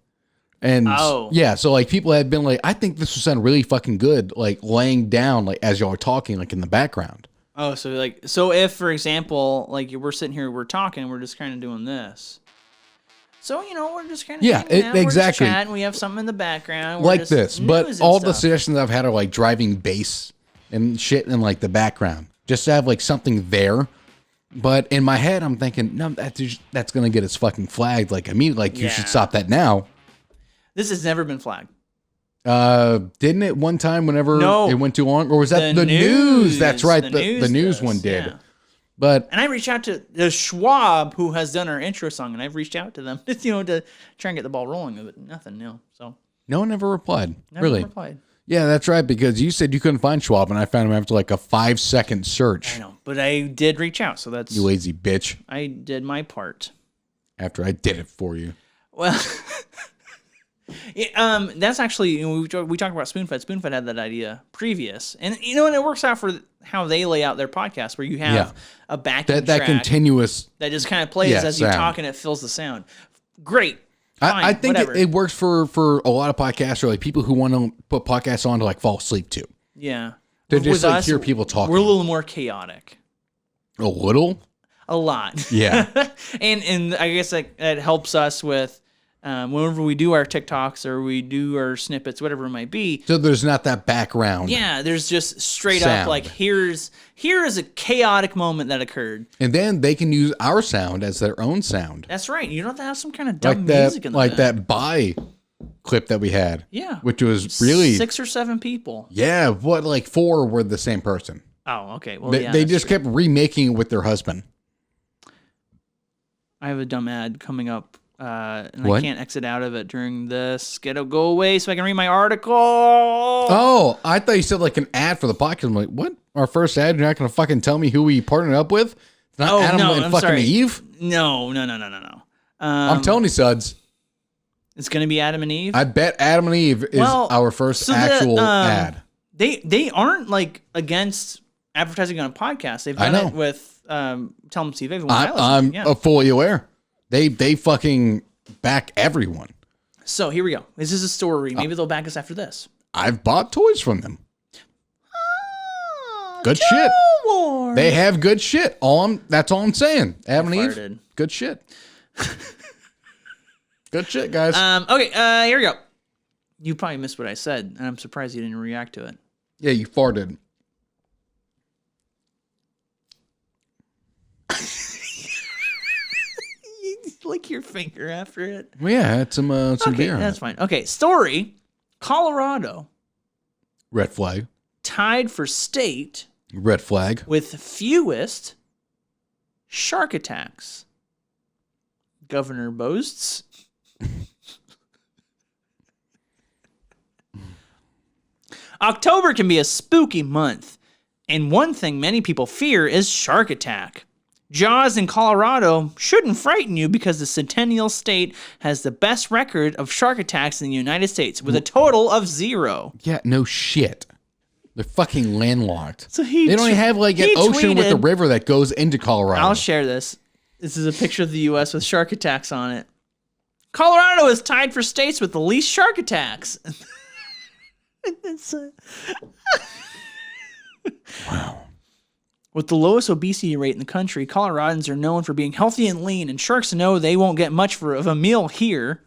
And yeah, so like people have been like, I think this would sound really fucking good, like laying down like as y'all are talking, like in the background. Oh, so if for example, like we're sitting here, we're talking, we're just kind of doing this. So, we're just kind of exactly. We're just chatting, we have something in the background. Like this, but all the suggestions I've had are like driving bass and shit in like the background, just to have like something there. But in my head, I'm thinking, no, that's gonna get us fucking flagged. Like immediately, like you should stop that now. This has never been flagged. Didn't it one time whenever it went too long, or was that the news? That's right, the news one did. Yeah. But I reached out to the Schwab who has done our intro song, and I've reached out to them, to try and get the ball rolling, but nothing. So no one ever replied. Never replied. Yeah, that's right, because you said you couldn't find Schwab, and I found him after like a 5-second search. I know, but I did reach out, so that's... You lazy bitch. I did my part. After I did it for you. Well, that's actually, we talked about Spoonfed. Spoonfed had that idea previous. And, and it works out for how they lay out their podcast, where you have a backing track. That continuous... That just kind of plays as you talk, and it fills the sound. Great. Fine, I think it works for a lot of podcasts, or like people who want to put podcasts on to like fall asleep to. Yeah. To just like hear people talking. We're a little more chaotic. A little? A lot. Yeah. and I guess it helps us with whenever we do our TikToks or we do our snippets, whatever it might be. So there's not that background. Yeah, there's just straight Sound. up like here is a chaotic moment that occurred. And then they can use our sound as their own sound. That's right. You don't have to have some kind of dumb Like music in the back. that bye clip that we had. Yeah. Which was really 6 or 7 people. Yeah, what like 4 were the same person. Oh, okay. Well, They just kept remaking it with their husband. I have a dumb ad coming up, and What? I can't exit out of it during this. Go away so I can read my article. Oh, I thought you said like an ad for the podcast. I'm like, what? Our first ad? You're not going to fucking tell me who we partnered up with? It's not Adam and I'm fucking sorry. Eve? No. I'm telling you, Suds. It's going to be Adam and Eve. I bet Adam and Eve is our first actual ad. They aren't like against advertising on a podcast. They've done it with Tell Them Steve. I'm fully aware. They fucking back everyone. So here we go. This is a story. Maybe they'll back us after this. I've bought toys from them. Good shit. More. They have good shit. That's all I'm saying. Adam and Eve, farted. good shit. Good shit, guys. Okay, here we go. You probably missed what I said, and I'm surprised you didn't react to it. Yeah, you farted. You lick your finger after it. Well, yeah, I had some Okay, beer. that's fine. Okay, story. Colorado Red flag. tied for state Red flag. with fewest shark attacks. Governor boasts. October can be a spooky month, and one thing many people fear is shark attack. Jaws in Colorado shouldn't frighten you because the Centennial State has the best record of shark attacks in the United States with a total of 0. Yeah, no shit. They're fucking landlocked. So they don't even have like an ocean with a river that goes into Colorado. I'll share this. This is a picture of the U.S. with shark attacks on it. Colorado is tied for states with the least shark attacks. Wow. With the lowest obesity rate in the country, Coloradans are known for being healthy and lean, and sharks know they won't get much of a meal here.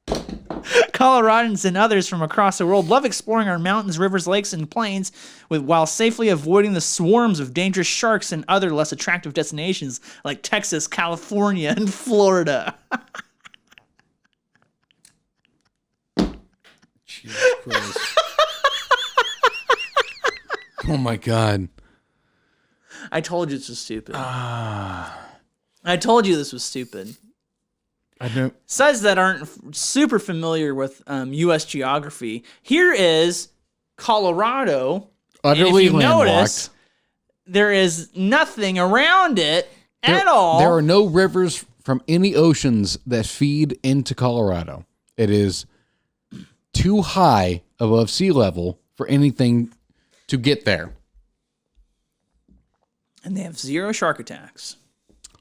Coloradans and others from across the world love exploring our mountains, rivers, lakes, and plains while safely avoiding the swarms of dangerous sharks and other less attractive destinations like Texas, California, and Florida. Jesus Christ. Oh my God. I told you this was stupid. I told you this was stupid. I don't. Says that aren't super familiar with U.S. geography. Here is Colorado. Utterly and if you landlocked. notice, there is nothing around it at all. There are no rivers from any oceans that feed into Colorado. It is too high above sea level for anything to get there. And they have 0 shark attacks.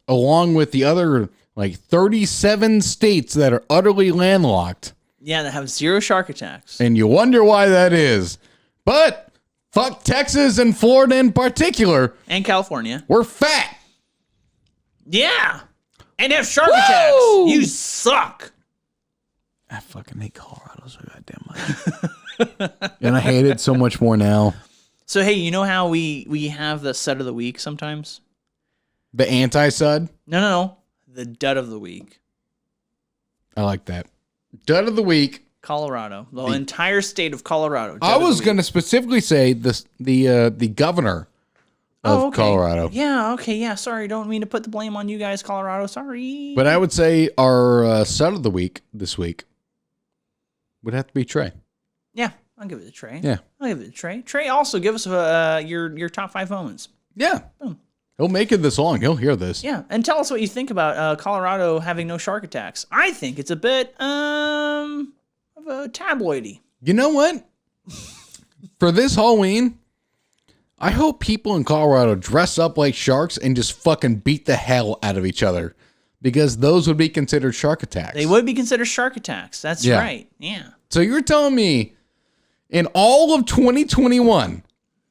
Along with the other like 37 states that are utterly landlocked. Yeah, that have 0 shark attacks. And you wonder why that is. But fuck Texas and Florida in particular. And California. We're fat. Yeah. And they have shark attacks. You suck. I fucking hate Colorado so goddamn much. And I hate it so much more now. So, hey, you know how we have the set of the week sometimes? The anti-sud? No. The dud of the week. I like that. Dud of the week. Colorado. The entire state of Colorado. I was going to specifically say the governor of Colorado. Yeah, okay, yeah. Sorry, don't mean to put the blame on you guys, Colorado. Sorry. But I would say our sud of the week this week would have to be Trey. Yeah, I'll give it to Trey. Yeah. I'll give it to Trey. Trey, also give us your top 5 moments. Yeah. Boom. He'll make it this long. He'll hear this. Yeah, and tell us what you think about Colorado having no shark attacks. I think it's a bit of a tabloidy. You know what? For this Halloween, I hope people in Colorado dress up like sharks and just fucking beat the hell out of each other. Because those would be considered shark attacks. They would be considered shark attacks. That's right. Yeah. So you're telling me in all of 2021,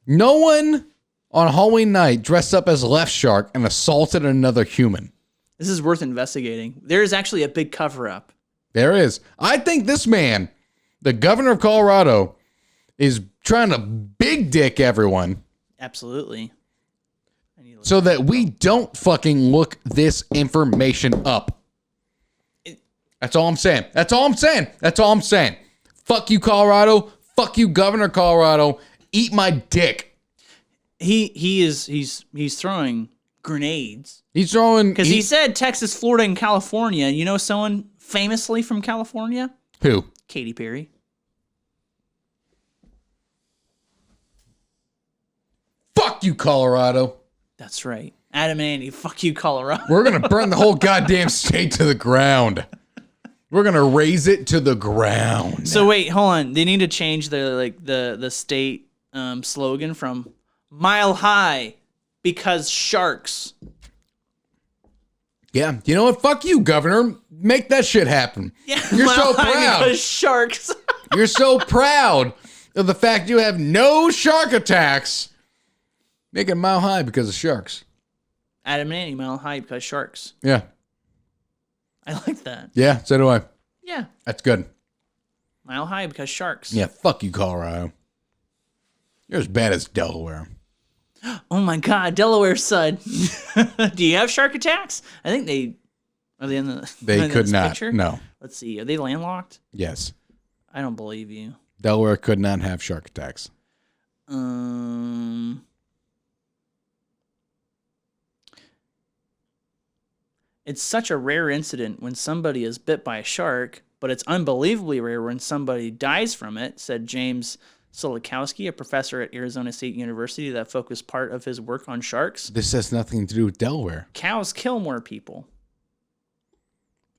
no one on Halloween night dressed up as a left shark and assaulted another human? This is worth investigating. There is actually a big cover-up. There is. I think this man, the governor of Colorado, is trying to big dick everyone Absolutely. so that we don't fucking look this information up. That's all I'm saying. That's all I'm saying. That's all I'm saying. Fuck you, Colorado. Fuck you, Governor Colorado. Eat my dick. He's throwing grenades. He's throwing... Because he said Texas, Florida, and California. You know someone famously from California? Who? Katy Perry. Fuck you, Colorado. That's right. Adam and Andy, fuck you, Colorado. We're going to burn the whole goddamn state to the ground. We're going to raze it to the ground. So wait, hold on. They need to change the state slogan from Mile High because sharks. Yeah. You know what? Fuck you, Governor. Make that shit happen. Yeah, You're Mile so High proud. because sharks. You're so proud of the fact you have no shark attacks. Make it Mile High because of sharks. Adam and Andy, Mile High because sharks. Yeah. I like that. Yeah, so do I. Yeah. That's good. Mile High because sharks. Yeah, fuck you, Colorado. You're as bad as Delaware. Oh my God, Delaware Sud. Do you have shark attacks? I think are they in the They in could this not. picture? No. Let's see. Are they landlocked? Yes. I don't believe you. Delaware could not have shark attacks. It's such a rare incident when somebody is bit by a shark, but it's unbelievably rare when somebody dies from it, said James Solikowski, a professor at Arizona State University that focused part of his work on sharks. This has nothing to do with Delaware. Cows kill more people.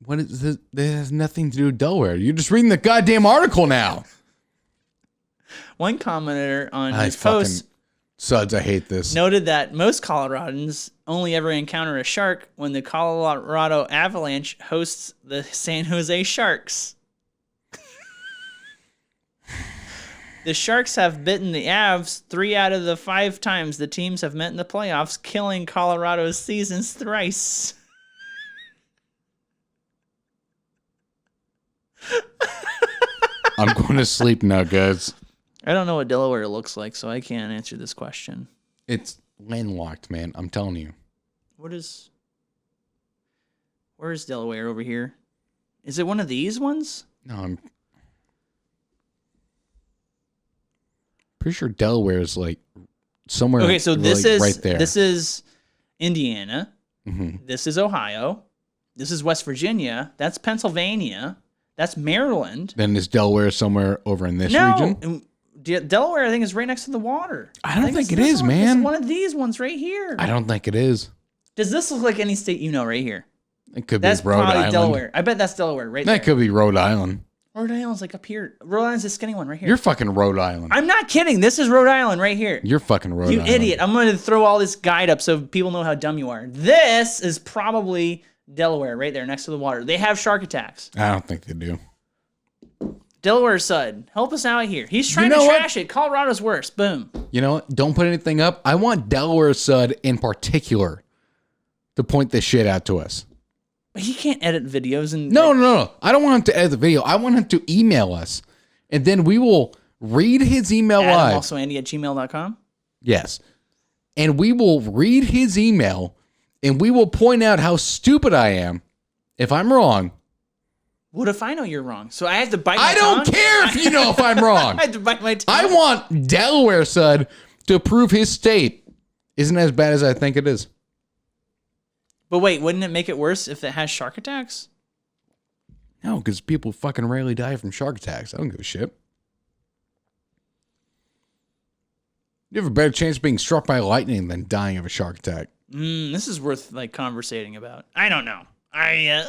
What is this? This has nothing to do with Delaware. You're just reading the goddamn article now. One commenter on I his fucking post suds. I hate this. noted that most Coloradans only ever encounter a shark when the Colorado Avalanche hosts the San Jose Sharks. The Sharks have bitten the Avs 3 out of the 5 times the teams have met in the playoffs, killing Colorado's seasons thrice. I'm going to sleep now, guys. I don't know what Delaware looks like, so I can't answer this question. It's landlocked, man. I'm telling you. Where's Delaware over here? Is it one of these ones? No, I'm pretty sure Delaware is like somewhere. Okay, so this like is right there. This is Indiana. Mhm. This is Ohio. This is West Virginia. That's Pennsylvania. That's Maryland. Then is Delaware somewhere over in this region? Delaware, I think, is right next to the water. I don't think it's it this is, one. man. It's one of these ones right here. I don't think it is. Does this look like any state you know right here? It could That's be Rhode probably Island. Delaware. I bet that's Delaware right there. That could be Rhode Island. Rhode Island's like up here. Rhode Island's the skinny one right here. You're fucking Rhode Island. I'm not kidding. This is Rhode Island right here. You're fucking Rhode You Island. idiot. I'm going to throw all this guide up so people know how dumb you are. This is probably Delaware right there next to the water. They have shark attacks. I don't think they do. Delaware Sud, help us out here. He's trying You know to what? trash it. Colorado's worse. Boom. You know what? Don't put anything up. I want Delaware Sud in particular to point this shit out to us. But he can't edit videos and No. I don't want him to edit the video. I want him to email us. And then we will read his email live. adamalsoandy@gmail.com. Yes. And we will read his email and we will point out how stupid I am if I'm wrong. What if I know you're wrong? So I have to bite my I tongue? don't care if you know if I'm wrong. I have to bite my tongue. I want Delaware Sud to prove his state isn't as bad as I think it is. But wait, wouldn't it make it worse if it has shark attacks? No, because people fucking rarely die from shark attacks. I don't give a shit. You have a better chance of being struck by lightning than dying of a shark attack. This is worth like conversating about. I don't know. I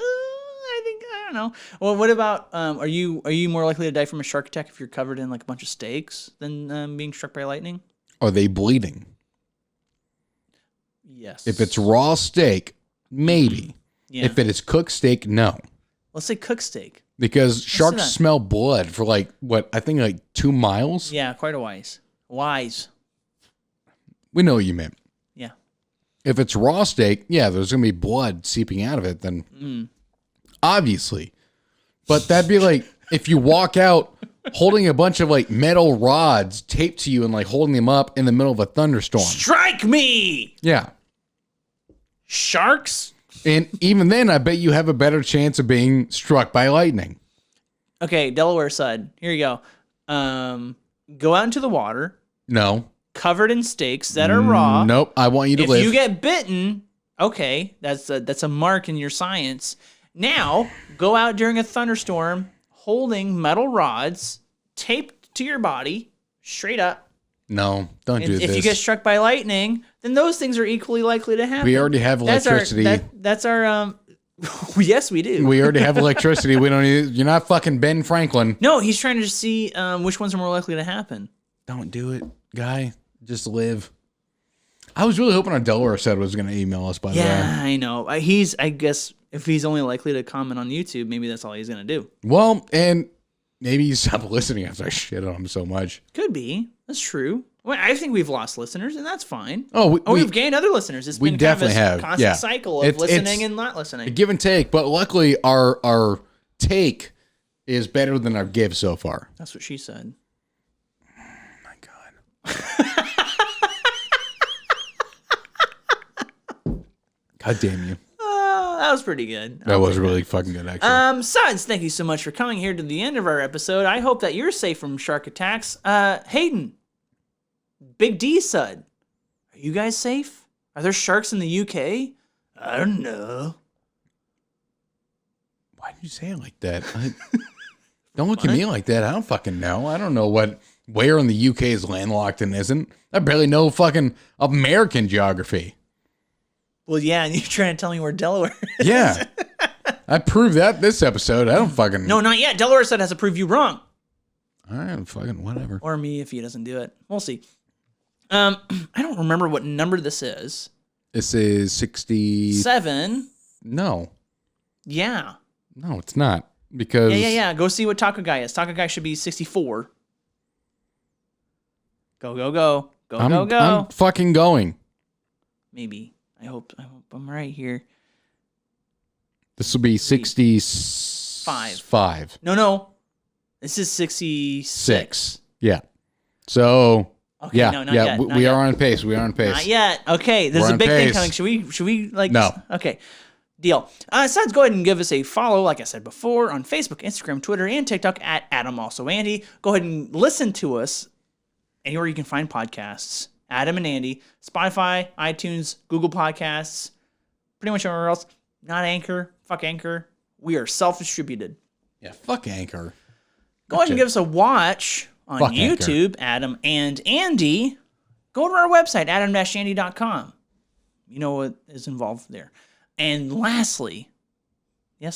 don't know. Well, what about are you more likely to die from a shark attack if you're covered in like a bunch of steaks than being struck by lightning? Are they bleeding? Yes. If it's raw steak, maybe. Yeah. If it is cooked steak, no. Let's say cooked steak. Because sharks that. smell blood for like, what, I think like 2 miles? Yeah, quite a wise. Wise. We know what you meant. Yeah. If it's raw steak, yeah, there's going to be blood seeping out of it, then obviously. But that'd be like if you walk out holding a bunch of like metal rods taped to you and like holding them up in the middle of a thunderstorm. Strike me! Yeah. Sharks? And even then, I bet you have a better chance of being struck by lightning. Okay, Delaware side. Here you go. Go out into the water, No. covered in steaks that are raw. Nope. I want you to If live. you get bitten, okay, that's a mark in your science. Now, go out during a thunderstorm holding metal rods taped to your body, straight up. No, don't do And this. if you get struck by lightning, then those things are equally likely to happen. We already have electricity. That's our yes, we do. We already have electricity. We don't need. You're not fucking Ben Franklin. No, he's trying to see which ones are more likely to happen. Don't do it, guy. Just live. I was really hoping our Delaware side was going to email us, by the way. Yeah, I know. I guess if he's only likely to comment on YouTube, maybe that's all he's going to do. Well, and maybe you stop listening after I shit on him so much. Could be. That's true. Well, I think we've lost listeners, and that's fine. Oh, we've gained other listeners. It's we been definitely kind of have. a constant Yeah. cycle of It's listening and not listening. give and take, but luckily our take is better than our give so far. That's what she said. My God. God damn you. That was pretty good. That was really fucking good, actually. Suds, thank you so much for coming here to the end of our episode. I hope that you're safe from shark attacks. Hayden, Big D Sud, are you guys safe? Are there sharks in the UK? I don't know. Why did you say it like that? Don't look at me like that. I don't fucking know. I don't know where in the UK is landlocked and isn't. I barely know fucking American geography. Well, yeah, and you're trying to tell me where Delaware is. Yeah. I proved that this episode. I don't fucking... No, not yet. Delaware Sud has to prove you wrong. All right, fucking whatever. Or me if he doesn't do it. We'll see. I don't remember what number this is. This is 60... 7. No. Yeah. No, it's not. Because... Yeah. Go see what Taco Guy is. Taco Guy should be 64. Go. I'm fucking going. Maybe. I hope I'm right here. This will be 65. No. This is 66. Yeah. So... Okay, yeah, no, not yet. we are on pace. We are on pace. Not yet. Okay, there's We're a on big thing pace. coming. Should we like? No. Okay, deal. Suds, go ahead and give us a follow, like I said before, on Facebook, Instagram, Twitter, and TikTok at adamalsoandy. Go ahead and listen to us anywhere you can find podcasts. Adam and Andy, Spotify, iTunes, Google Podcasts, pretty much everywhere else. Not Anchor. Fuck Anchor. We are self-distributed. Yeah, fuck Anchor. Go ahead and give us a watch on Fuck Anchor. YouTube, Adam and Andy. Go to our website, adam-andy.com. You know what is involved there. And lastly, send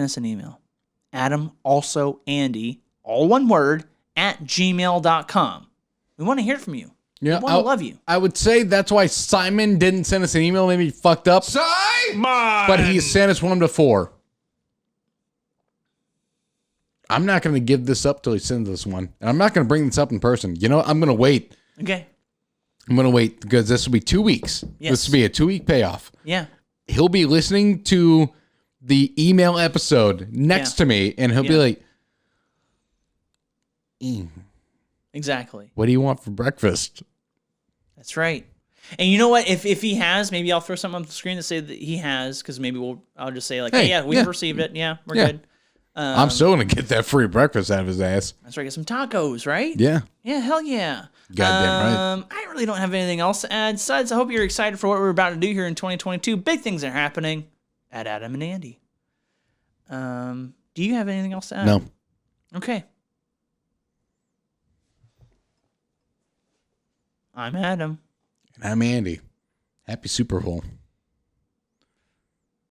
us an email. adamalsoandy, all one word, @gmail.com. We want to hear from you. Yeah, We want to love you. I would say that's why Simon didn't send us an email. Maybe he fucked up. Simon! But he sent us one before. I'm not going to give this up till he sends us one. And I'm not going to bring this up in person. You know what? I'm going to wait. Okay. I'm going to wait because this will be 2 weeks. Yes. This will be a 2-week payoff. Yeah. He'll be listening to the email episode next to me, and he'll be like, Exactly. what do you want for breakfast? That's right. And you know what? If he has, maybe I'll throw something on the screen to say that he has, because maybe I'll just say like, Hey, hey, yeah, we've yeah. received it. Yeah, we're Yeah. good. I'm still going to get that free breakfast out of his ass. That's right. Get some tacos, right? Yeah. Yeah, hell yeah. Goddamn right. I really don't have anything else to add. Suds, I hope you're excited for what we're about to do here in 2022. Big things are happening at Adam and Andy. Do you have anything else to add? No. Okay. I'm Adam. And I'm Andy. Happy Super Bowl.